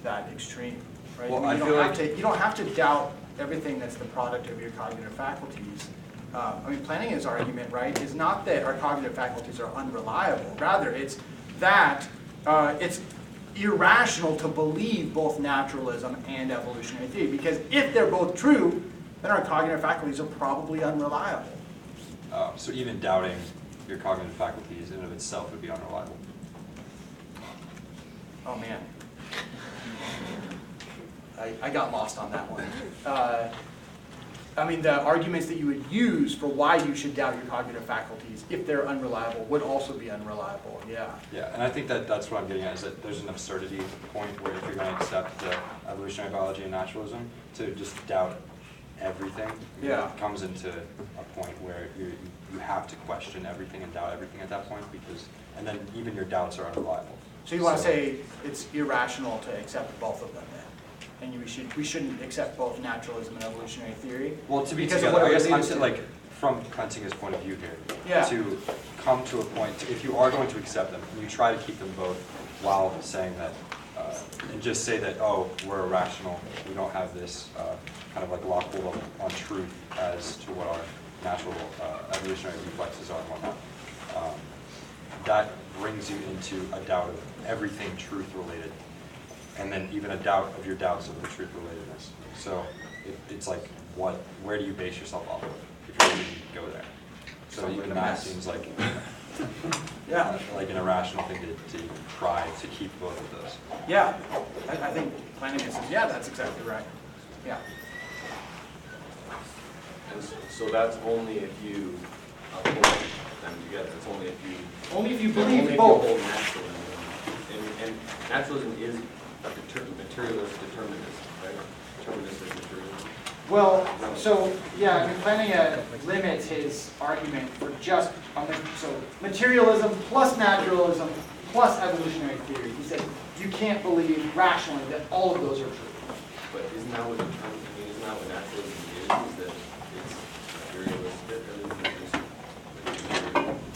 that extreme, right? Well, I mean, you you don't have to doubt everything that's the product of your cognitive faculties. I mean, Plantinga's argument, right, is not that our cognitive faculties are unreliable. Rather, it's that it's irrational to believe both naturalism and evolutionary theory, because if they're both true, then our cognitive faculties are probably unreliable. So even doubting your cognitive faculties in and of itself would be unreliable. Oh man, I got lost on that one. I mean, the arguments that you would use for why you should doubt your cognitive faculties, if they're unreliable, would also be unreliable, yeah. Yeah, and I think that's what I'm getting at, is that there's an absurdity point where if you're going to accept the evolutionary biology and naturalism, to just doubt everything, Yeah. it comes into a point where you have to question everything and doubt everything at that point, and then even your doubts are unreliable. So you want to say it's irrational to accept both of them then? And we shouldn't accept both naturalism and evolutionary theory? Well, to be Because of together, what I it guess I'm leads saying, to. like, from Plantinga's point of view here, Yeah. to come to a point, if you are going to accept them, and you try to keep them both while saying that, and just say that, oh, we're irrational, we don't have this kind of like lockable on truth as to what our natural evolutionary reflexes are and whatnot. That brings you into a doubt of everything truth related, and then even a doubt of your doubts of the truth relatedness. So it's like, where do you base yourself off of if you really go there? So even that seems like Yeah. like an irrational thing to try to keep both of those. Yeah, I think Plantinga says, yeah, that's exactly right. Yeah. And so that's only if you hold them together. It's only if you Only if you only believe if both. you hold naturalism. And naturalism is a materialist determinism, right? Deterministic materialism. Well, so, yeah, I mean, Plantinga limits his argument for just, so materialism plus naturalism plus evolutionary theory. He said you can't believe rationally that all of those are true. But isn't that what isn't that what naturalism is that it's materialistic?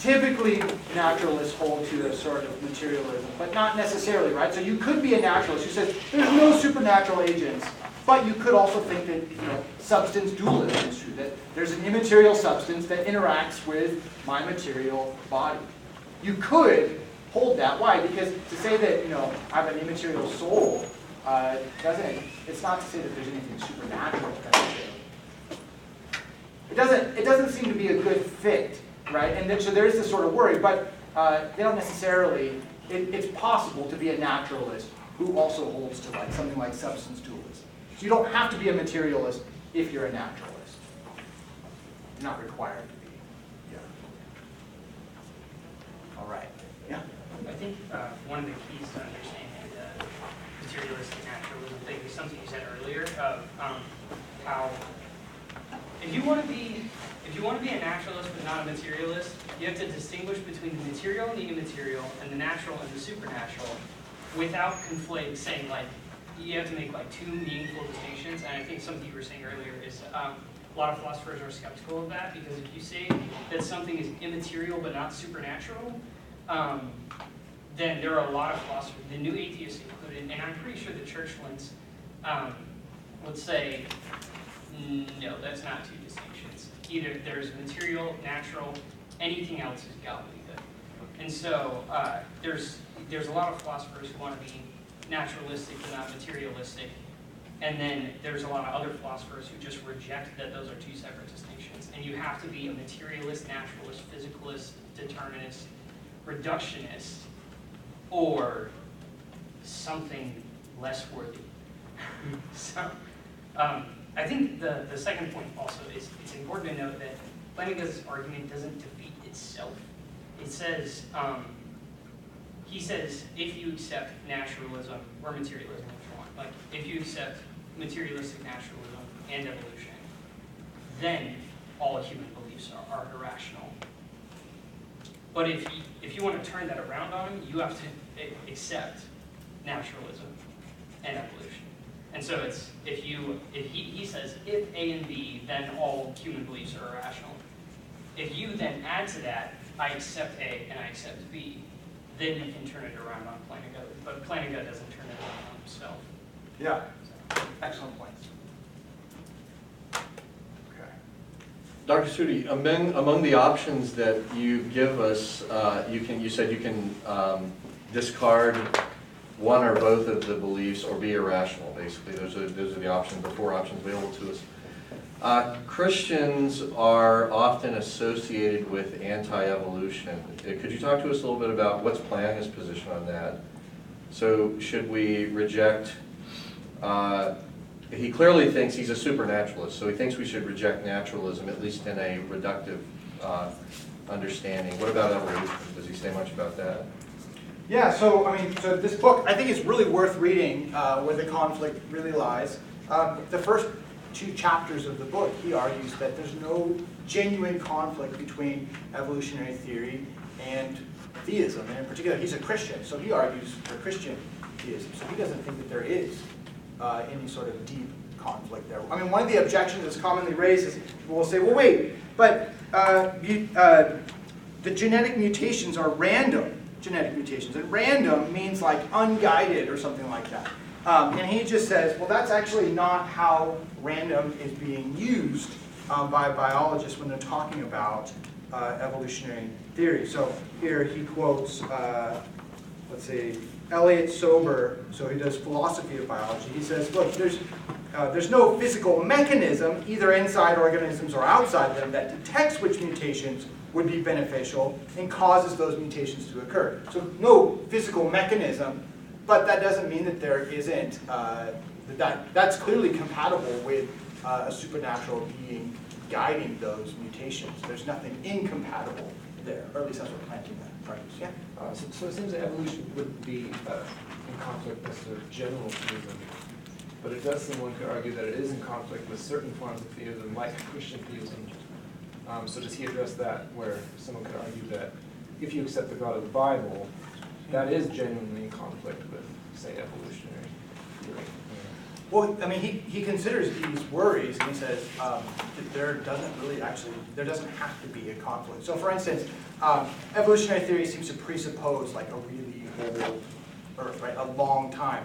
typically naturalists hold to a sort of materialism, but not necessarily, right? So you could be a naturalist who says there's no supernatural agents, but you could also think that, you know, substance dualism is true, that there's an immaterial substance that interacts with my material body. You could hold that. Why? Because to say that, you know, I have an immaterial soul it's not to say that there's anything supernatural necessarily. It doesn't seem to be a good fit, right? And then, so there is this sort of worry, but they don't necessarily, it's possible to be a naturalist who also holds to like something like substance dualism. So you don't have to be a materialist if you're a naturalist. You're not required to be. Yeah. All right. Yeah. I think one of the keys to understanding the materialistic naturalism thing is something you said earlier of how if you want to be a naturalist but not a materialist, you have to distinguish between the material and the immaterial and the natural and the supernatural without saying like you have to make like two meaningful distinctions. And I think something you were saying earlier is a lot of philosophers are skeptical of that, because if you say that something is immaterial but not supernatural, then there are a lot of philosophers, the new atheists included, and I'm pretty sure the churchlings would say, no, that's not two distinctions. Either there's material, natural, anything else is gobbledygook. And so there's a lot of philosophers who want to be naturalistic but not materialistic. And then there's a lot of other philosophers who just reject that those are two separate distinctions. And you have to be a materialist, naturalist, physicalist, determinist, reductionist, or something less worthy. So I think the second point also is it's important to note that Plantinga's argument doesn't defeat itself. It says, he says, if you accept naturalism or materialism, if you want, like if you accept materialistic naturalism and evolution, then all human beliefs are irrational. But if you want to turn that around on him, you have to accept naturalism and evolution. And so it's he says if A and B, then all human beliefs are irrational. If you then add to that, I accept A and I accept B, then you can turn it around on Plantinga. But Plantinga doesn't turn it around on himself. Yeah. Excellent points. Okay. Dr. Stoody, among the options that you give us, you said you can discard one or both of the beliefs or be irrational, basically. Those are the options, the four options available to us. Christians are often associated with anti-evolution. Could you talk to us a little bit about what's Plantinga's position on that? So should we reject, he clearly thinks he's a supernaturalist, so he thinks we should reject naturalism, at least in a reductive understanding. What about evolution? Does he say much about that? Yeah, so this book, I think it's really worth reading where the conflict really lies. The first two chapters of the book, he argues that there's no genuine conflict between evolutionary theory and theism. And in particular, he's a Christian, so he argues for Christian theism. So he doesn't think that there is any sort of deep conflict there. I mean, one of the objections that's commonly raised is people will say, well, wait, but the genetic mutations are random genetic mutations. And random means like unguided or something like that. And he just says, well, that's actually not how random is being used by biologists when they're talking about evolutionary theory. So here he quotes, let's see, Elliot Sober, so he does philosophy of biology. He says, look, there's no physical mechanism, either inside organisms or outside them, that detects which mutations would be beneficial and causes those mutations to occur. So no physical mechanism, but that doesn't mean that there isn't, that's clearly compatible with a supernatural being guiding those mutations. There's nothing incompatible there, or at least that's what Plantinga argues. Yeah? So it seems that evolution wouldn't be in conflict with sort of general theism, but it does seem one could argue that it is in conflict with certain forms of theism, like Christian theism. So does he address that, where someone could argue that if you accept the God of the Bible, that is genuinely in conflict with, say, evolutionary theory? Well, I mean, he considers these worries, and he says that there doesn't have to be a conflict. So for instance, evolutionary theory seems to presuppose like a really old Earth, right, a long time.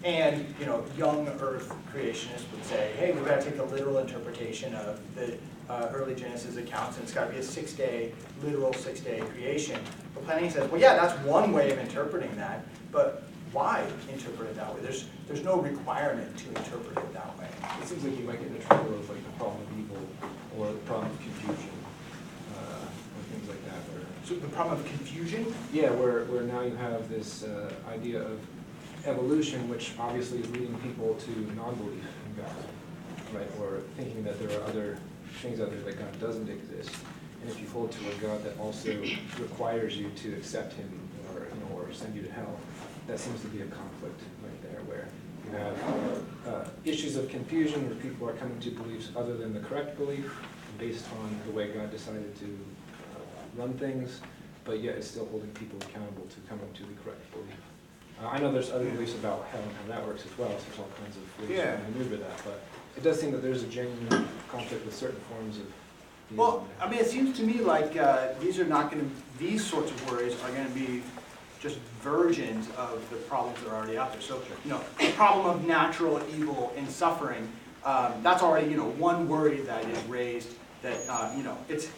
And, you know, young Earth creationists would say, hey, we've got to take a literal interpretation of the early Genesis accounts, and it's got to be a literal six-day creation. But Plantinga says, well, yeah, that's one way of interpreting that, but why interpret it that way? There's no requirement to interpret it that way. It seems like you might get into trouble with like the problem of evil or the problem of confusion, or things like that. So the problem of confusion? Yeah, where now you have this idea of evolution, which obviously is leading people to non-belief in God, right? Or thinking that there are other things out there that God doesn't exist. And if you hold to a God that also requires you to accept Him or send you to hell, that seems to be a conflict right there, where you have issues of confusion where people are coming to beliefs other than the correct belief based on the way God decided to run things, but yet it's still holding people accountable to coming to the correct belief. I know there's other beliefs about hell and how that works as well, so there's all kinds of ways to maneuver that, but it does seem that there's a genuine conflict with certain forms of theism. Well, I mean, it seems to me like these sorts of worries are going to be just versions of the problems that are already out there. So, you know, the problem of natural evil and suffering, that's already, you know, one worry that is raised that, you know, it's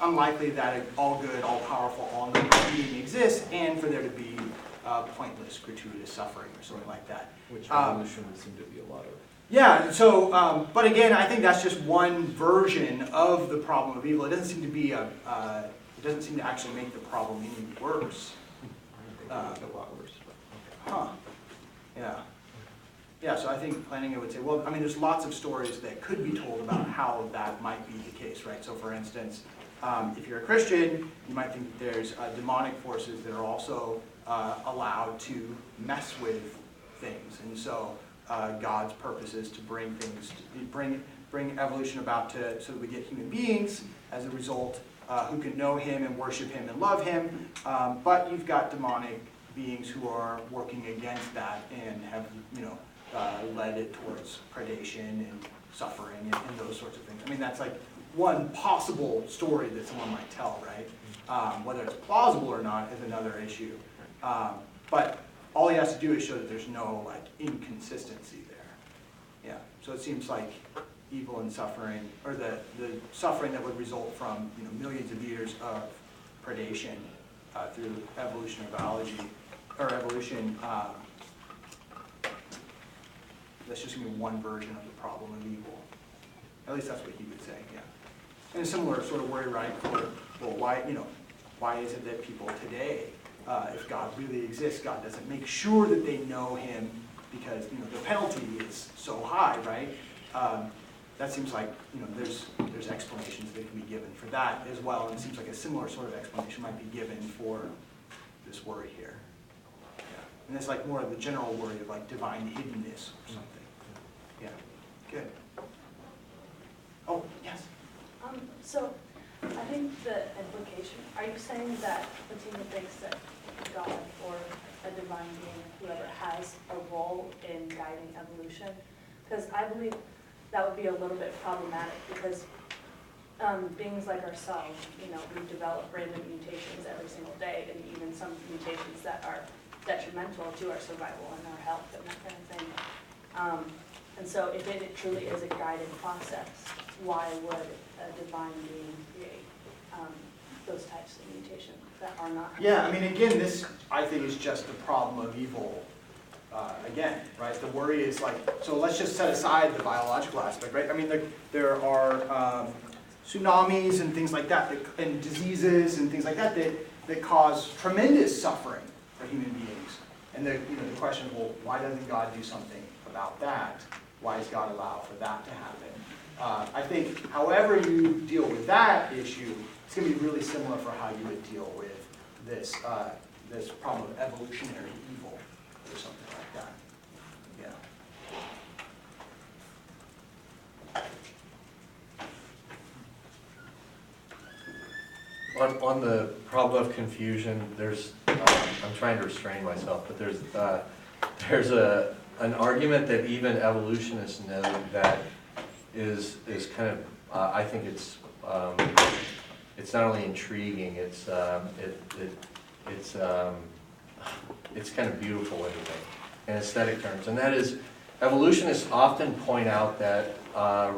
unlikely that an all good, all powerful, all knowing being exists, and for there to be pointless, gratuitous suffering or something like that. Which evolution would seem to be a lot of. Yeah, so, but again, I think that's just one version of the problem of evil. It doesn't seem to be it doesn't seem to actually make the problem any worse. A lot worse. Huh. Yeah. Yeah, so I think Plantinga would say, well, I mean, there's lots of stories that could be told about how that might be the case, right? So for instance, if you're a Christian, you might think that there's demonic forces that are also allowed to mess with things. And so God's purpose is to bring things, bring evolution about so that we get human beings as a result who can know Him and worship Him and love Him. But you've got demonic beings who are working against that and have, you know, led it towards predation and suffering and those sorts of things. I mean, that's like one possible story that someone might tell, right? Whether it's plausible or not is another issue. But all he has to do is show that there's no like inconsistency there. Yeah. So it seems like evil and suffering, or the suffering that would result from, you know, millions of years of predation through evolutionary biology or evolution. That's just going to be one version of the problem of evil. At least that's what he would say. Yeah. And a similar sort of worry, right? For, well, why is it that people today, if God really exists, God doesn't make sure that they know Him because, you know, the penalty is so high, right? That seems like, you know, there's explanations that can be given for that as well, and it seems like a similar sort of explanation might be given for this worry here. Yeah. And it's like more of the general worry of like divine hiddenness or something. Yeah. Good. Oh, yes. So I think the implication, are you saying that Plantinga thinks that God or a divine being, whoever, has a role in guiding evolution? Because I believe that would be a little bit problematic because beings like ourselves, you know, we develop random mutations every single day, and even some mutations that are detrimental to our survival and our health and that kind of thing. And so if it truly is a guided process, why would a divine being create those types of mutations that are not? Yeah, I mean, again, this, I think, is just the problem of evil. Again, right? The worry is like, so let's just set aside the biological aspect, right? I mean, there are tsunamis and things like that, and diseases and things like that that cause tremendous suffering for human beings. And the question is, well, why doesn't God do something about that? Why does God allow for that to happen? I think however you deal with that issue, it's going to be really similar for how you would deal with this problem of evolutionary evil or something like that. Yeah. On the problem of confusion, there's I'm trying to restrain myself, but there's an argument that even evolutionists know that is kind of, I think it's not only intriguing, it's kind of beautiful anyway, in aesthetic terms, and that is, evolutionists often point out that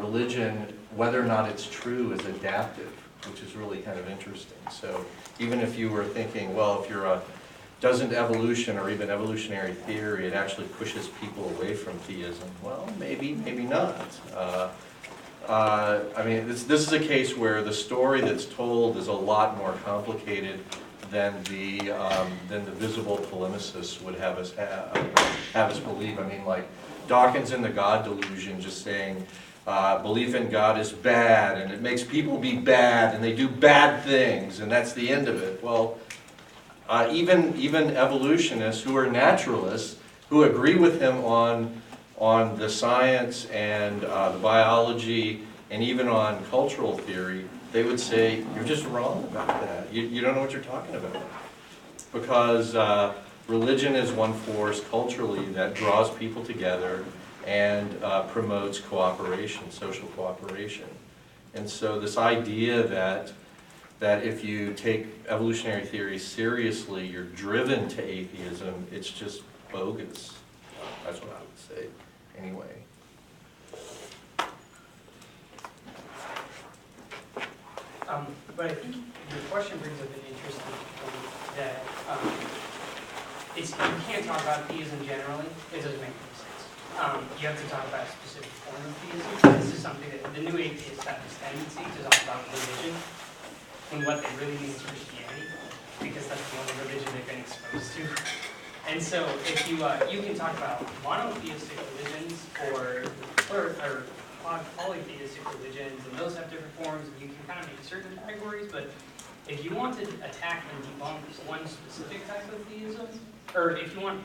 religion, whether or not it's true, is adaptive, which is really kind of interesting. So even if you were thinking, well, if you're doesn't evolution or even evolutionary theory, it actually pushes people away from theism? Well, maybe not. I mean, this is a case where the story that's told is a lot more complicated than the visible polemicists would have us believe. I mean, like Dawkins in the God Delusion, just saying belief in God is bad, and it makes people be bad, and they do bad things, and that's the end of it. Well, even evolutionists who are naturalists, who agree with him on the science and the biology and even on cultural theory, they would say, you're just wrong about that. You don't know what you're talking about. Because religion is one force culturally that draws people together and promotes cooperation, social cooperation. And so this idea that if you take evolutionary theory seriously, you're driven to atheism, it's just bogus. That's what I would say, anyway. But I think your question brings up an interesting point that you can't talk about theism generally. It doesn't make any sense. You have to talk about a specific form of theism. This is something that the new atheists have this tendency to talk about religion and what they really mean is Christianity, because that's the only religion they've been exposed to. And so if you can talk about monotheistic religions or polytheistic religions, and those have different forms, and you can kind of make certain categories, but if you want to attack and debunk one specific type of theism, or if you want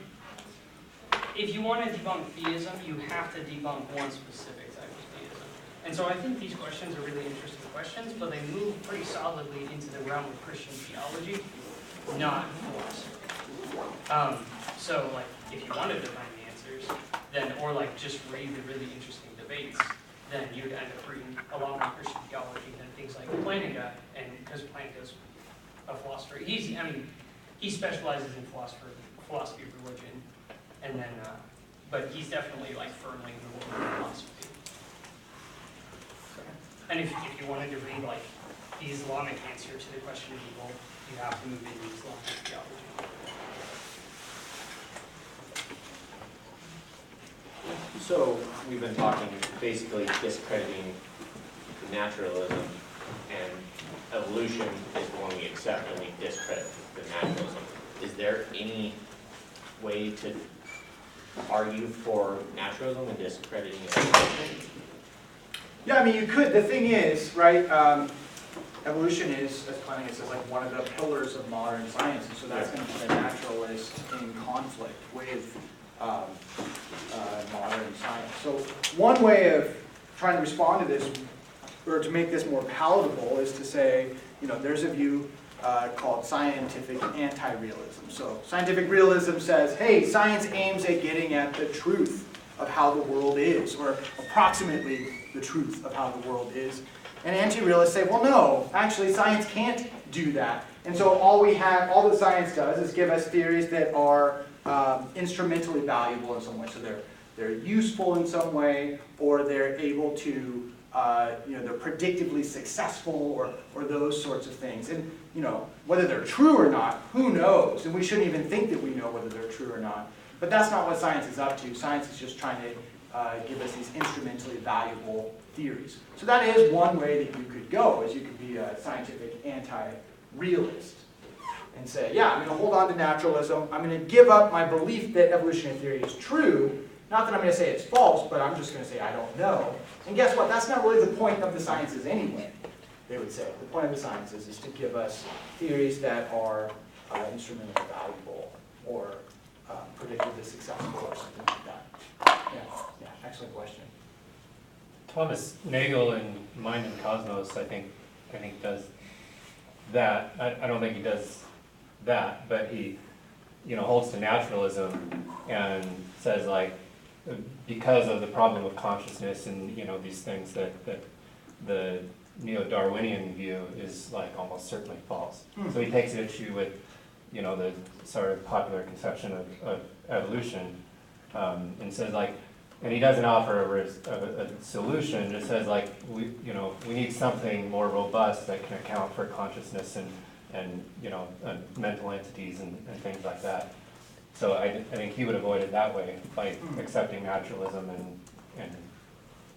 to debunk theism, you have to debunk one specific type of theism. And so I think these questions are really interesting questions, but they move pretty solidly into the realm of Christian theology, not philosophy. So like, if you wanted to find the answers, then, or like just read the really interesting debates, then you would end up reading a lot more Christian theology than things like Plantinga, and because Plantinga's a philosopher, he specializes in philosophy of religion, and then, but he's definitely like firmly in the world of philosophy. And if you wanted to read like the Islamic answer to the question of evil, you have to move into Islamic theology. So we've been talking basically discrediting naturalism, and evolution is the one we accept, and we discredit the naturalism. Is there any way to argue for naturalism and discrediting evolution? Yeah, I mean, you could. The thing is, right, evolution is, as Plantinga says, like one of the pillars of modern science, and so that's going to put a naturalist in conflict with modern science. So one way of trying to respond to this, or to make this more palatable, is to say, there's a view called scientific anti-realism. So scientific realism says, hey, science aims at getting at the truth of how the world is, or approximately the truth of how the world is. And anti-realists say, well, no, actually science can't do that. And so all that science does is give us theories that are instrumentally valuable in some way. So they're useful in some way, or they're able to, they're predictively successful, or those sorts of things. And whether they're true or not, who knows? And we shouldn't even think that we know whether they're true or not. But that's not what science is up to. Science is just trying to give us these instrumentally valuable theories. So that is one way that you could go, is you could be a scientific anti-realist and say, yeah, I'm going to hold on to naturalism. I'm going to give up my belief that evolutionary theory is true. Not that I'm going to say it's false, but I'm just going to say I don't know. And guess what? That's not really the point of the sciences anyway, they would say. The point of the sciences is to give us theories that are instrumentally valuable, or predictably successful, or something like that. Yeah, excellent question. Thomas Nagel in Mind and Cosmos, I think does that. I don't think he does that, but he, holds to naturalism and says, like, because of the problem of consciousness and, these things that the neo-Darwinian view is like almost certainly false. So he takes issue with, the sort of popular conception of evolution, and says like, and he doesn't offer a solution, just says like, we need something more robust that can account for consciousness and mental entities and things like that. So I think he would avoid it that way by accepting naturalism and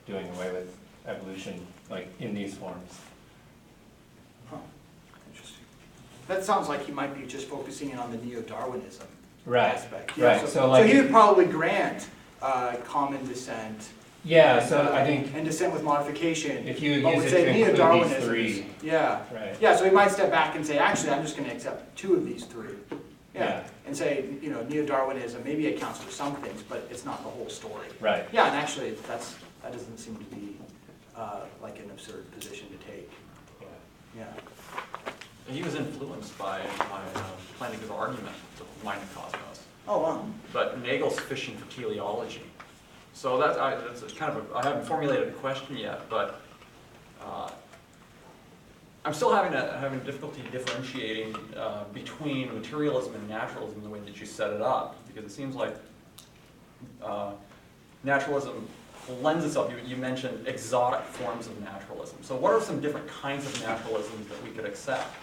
doing away with evolution like in these forms. Huh. Interesting. That sounds like he might be just focusing in on the neo-Darwinism aspect. Yeah, Right. So he would probably grant common descent. Yeah. So I think and descent with modification. if you but use would it say to include these neo-Darwinism three. Yeah. Right. Yeah. So he might step back and say, actually, I'm just going to accept 2 of these 3. Yeah. And say, neo-Darwinism maybe accounts for some things, but it's not the whole story. Right. Yeah, and actually, that doesn't seem to be like an absurd position to take. Yeah. He was influenced by Plantinga's argument of mind and cosmos. Oh, wow. But Nagel's fishing for teleology. So that's kind of I haven't formulated a question yet, but I'm still having difficulty differentiating between materialism and naturalism the way that you set it up, because it seems like naturalism lends itself, you mentioned exotic forms of naturalism. So what are some different kinds of naturalisms that we could accept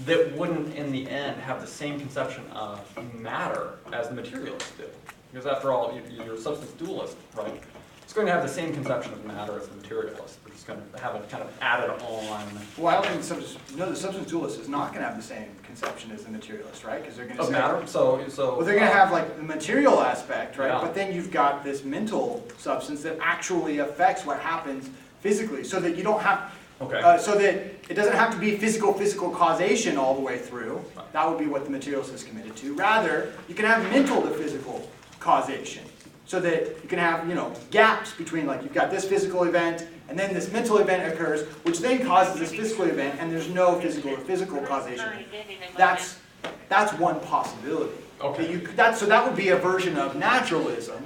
that wouldn't, in the end, have the same conception of matter as the materialists do? Because after all, you're a substance dualist, right? It's going to have the same conception of matter as the materialist. We're just going to have it kind of added on. Well, I don't think the substance dualist is not going to have the same conception as the materialist, right? Because they're going to say matter. So well, they're going to have like the material aspect, right? Yeah. But then you've got this mental substance that actually affects what happens physically, so that you don't have. Okay. So that it doesn't have to be physical causation all the way through. Right. That would be what the materialist is committed to. Rather, you can have mental to physical causation. So that you can have, gaps between, like, you've got this physical event, and then this mental event occurs, which then causes this physical event, and there's no physical causation. That's one possibility. Okay. So that would be a version of naturalism,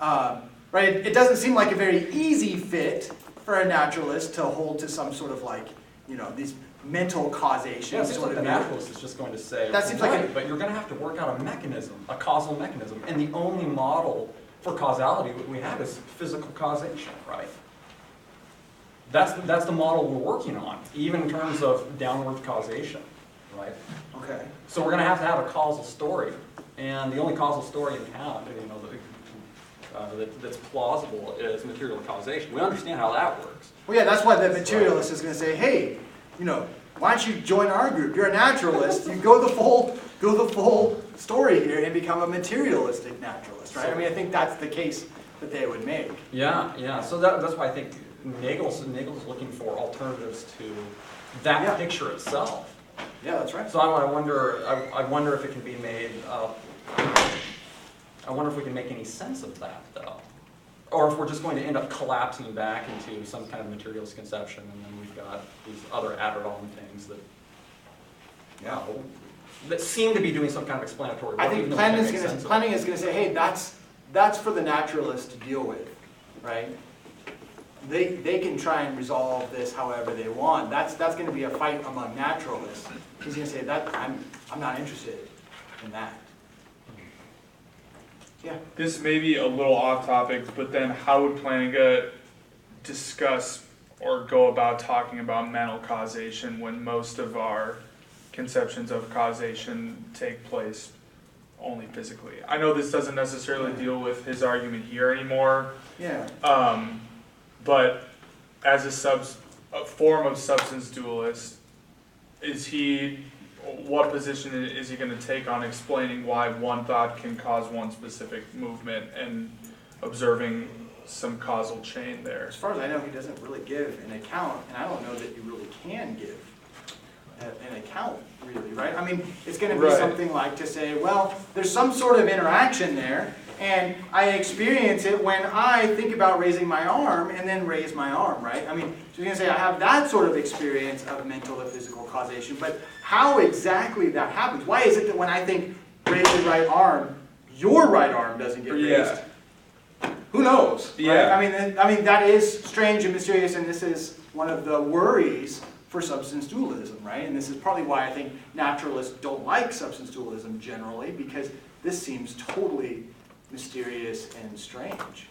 right? It doesn't seem like a very easy fit for a naturalist to hold to some sort of like, these mental causation. Yeah, it seems like the naturalist is just going to say, that seems right, like but you're going to have to work out a mechanism, a causal mechanism, and the only model for causality we have is physical causation, right? That's the model we're working on, even in terms of downward causation, right? Okay. So we're going to have a causal story, and the only causal story in town, that's plausible is material causation. We understand how that works. Well, yeah, that's why the materialist is going to say, hey, why don't you join our group? You're a naturalist. You go the full story here and become a materialistic naturalist, right? I mean, I think that's the case that they would make. Yeah. So that's why I think Nagel's looking for alternatives to that picture itself. Yeah, that's right. So I wonder if it can be made. I wonder if we can make any sense of that, though, or if we're just going to end up collapsing back into some kind of materialist conception, and then we've got these other added-on things that seem to be doing some kind of explanatory work. I think Plantinga is going to say, hey, that's for the naturalist to deal with, right? They can try and resolve this however they want. That's going to be a fight among naturalists. He's going to say that I'm not interested in that. Yeah. This may be a little off topic, but then how would Plantinga discuss or go about talking about mental causation when most of our conceptions of causation take place only physically? I know this doesn't necessarily deal with his argument here anymore. Yeah. But as a form of substance dualist, what position is he going to take on explaining why one thought can cause one specific movement and observing some causal chain there? As far as I know, he doesn't really give an account, and I don't know that you really can give an account, really, right? I mean, it's going to be something like to say, well, there's some sort of interaction there, and I experience it when I think about raising my arm and then raise my arm, right? I mean, so you're going to say I have that sort of experience of mental to physical causation, but how exactly that happens? Why is it that when I think raise the right arm, your right arm doesn't get raised? who knows? Yeah. Right? I mean that is strange and mysterious, and this is one of the worries for substance dualism, right? And this is probably why I think naturalists don't like substance dualism generally, because this seems totally mysterious and strange.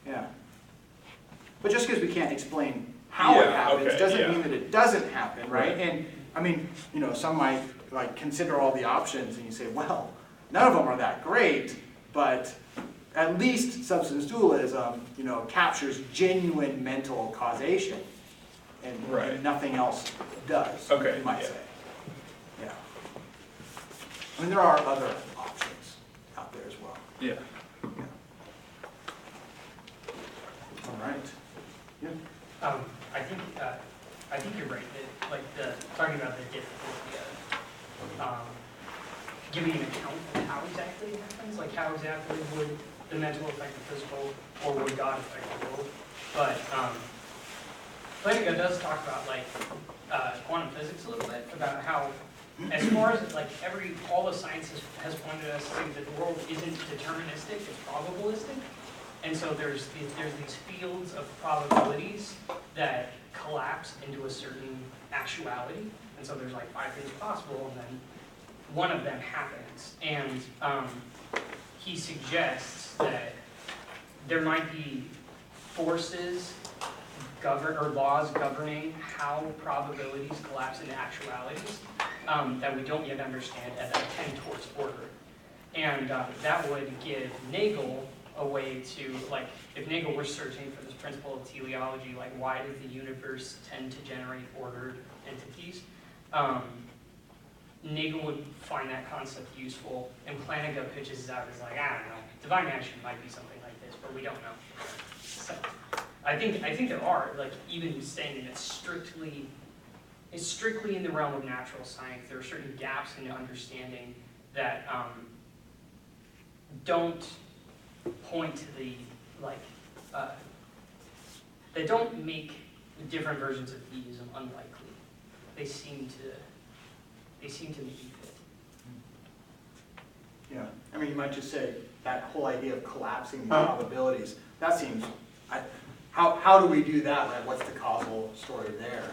Yeah. But just because we can't explain how it happens doesn't mean that it doesn't happen, right? And I mean, you know, some might like consider all the options and you say, well, none of them are that great, but at least substance dualism, you know, captures genuine mental causation, and nothing else does, you might say. Yeah. I mean, there are other options out there as well. Yeah. All right. Yeah. I think you're right. That, like talking about the difficulty of giving an account of how exactly it happens, like how exactly would the mental affect the physical, or would God affect the world? But Plantinga does talk about like quantum physics a little bit, about how, as far as like all the science has pointed us to, that the world isn't deterministic, it's probabilistic. And so there's these fields of probabilities that collapse into a certain actuality. And so there's like 5 things possible, and then one of them happens. And he suggests that there might be forces or laws governing how probabilities collapse into actualities that we don't yet understand, and that tend towards order. And that would give Nagel a way to, like, if Nagel were searching for this principle of teleology, like why does the universe tend to generate ordered entities, Nagel would find that concept useful, and Plantinga pitches it out as like, I don't know, divine action might be something like this, but we don't know. So I think there are, like, even saying that it's strictly in the realm of natural science, there are certain gaps in the understanding that don't point to the, like, they don't make different versions of theism unlikely. They seem to make it fit. Yeah, I mean, you might just say that whole idea of collapsing the probabilities, that seems, how do we do that? Like, what's the causal story there?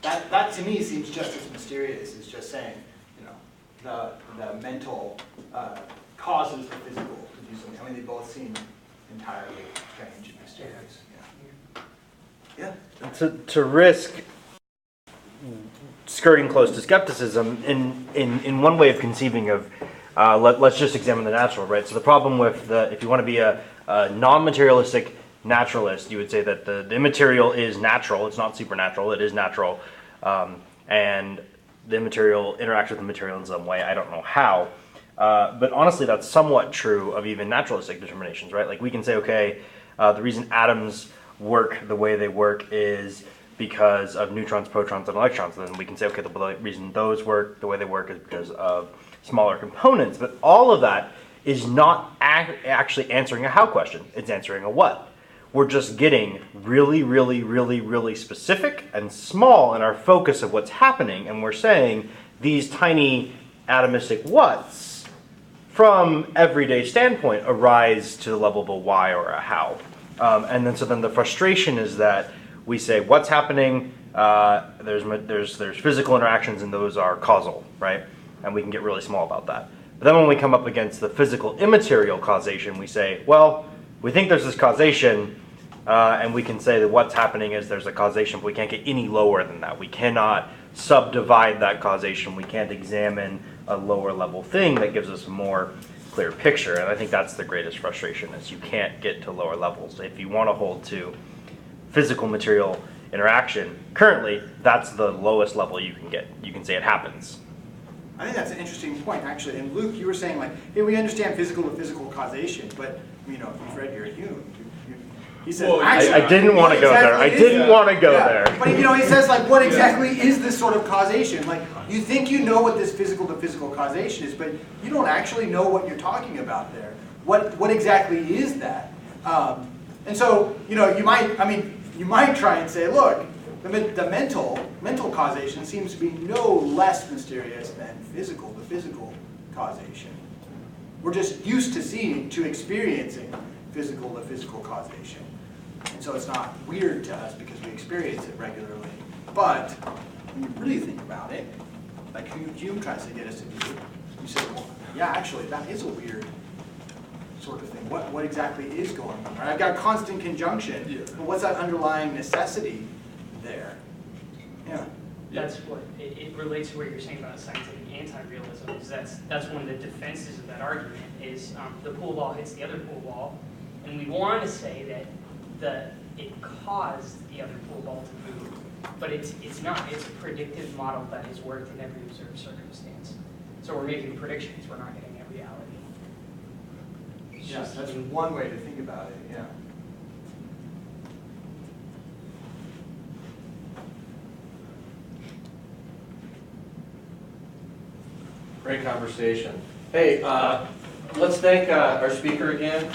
That to me seems just as mysterious as just saying, you know, the mental causes the physical to do something. I mean, they both seem entirely strange and mysterious. Yeah. To risk skirting close to skepticism in one way of conceiving of, let's just examine the natural, right? So the problem with if you want to be a non-materialistic naturalist, you would say that the immaterial is natural. It's not supernatural. It is natural, and the immaterial interacts with the material in some way. I don't know how, but honestly, that's somewhat true of even naturalistic determinations, right? Like we can say, okay, the reason atoms work the way they work is because of neutrons, protons, and electrons. And then we can say, okay, the reason those work the way they work is because of smaller components. But all of that is not actually answering a how question. It's answering a what. We're just getting really, really, really, really specific and small in our focus of what's happening. And we're saying these tiny atomistic whats, from everyday standpoint, arise to the level of a why or a how. And then the frustration is that we say what's happening, there's physical interactions, and those are causal, right? And we can get really small about that. But then when we come up against the physical immaterial causation, we say, well, we think there's this causation, and we can say that what's happening is there's a causation, but we can't get any lower than that. We cannot subdivide that causation. We can't examine a lower level thing that gives us a more clear picture. And I think that's the greatest frustration, is you can't get to lower levels. If you want to hold to physical material interaction, currently, that's the lowest level you can get. You can say it happens. I think that's an interesting point, actually. And Luke, you were saying, like, hey, we understand physical to physical causation, but, you know, if you've read your Hume, he said, well, I didn't want to go there. I didn't want to go there. But, you know, he says, like, what exactly is this sort of causation? Like, you think you know what this physical to physical causation is, but you don't actually know what you're talking about there. What exactly is that? And so, you know, you might try and say, look, the mental causation seems to be no less mysterious than the physical causation. We're just used to experiencing physical to physical causation. And so it's not weird to us because we experience it regularly. But when you really think about it, like Hume tries to get us to do, you say, well, yeah, actually, that is a weird sort of thing. What exactly is going on? Right? I've got constant conjunction, but what's that underlying necessity there? Yeah. That's what, it relates to what you're saying about scientific anti-realism, is that's one of the defenses of that argument, is the pool ball hits the other pool ball, and we want to say that it caused the other pool ball to move, but it's not. It's a predictive model that has worked in every observed circumstance. So we're making predictions, we're not getting at reality. Yes, that's one way to think about it, yeah. Great conversation. Hey, let's thank our speaker again.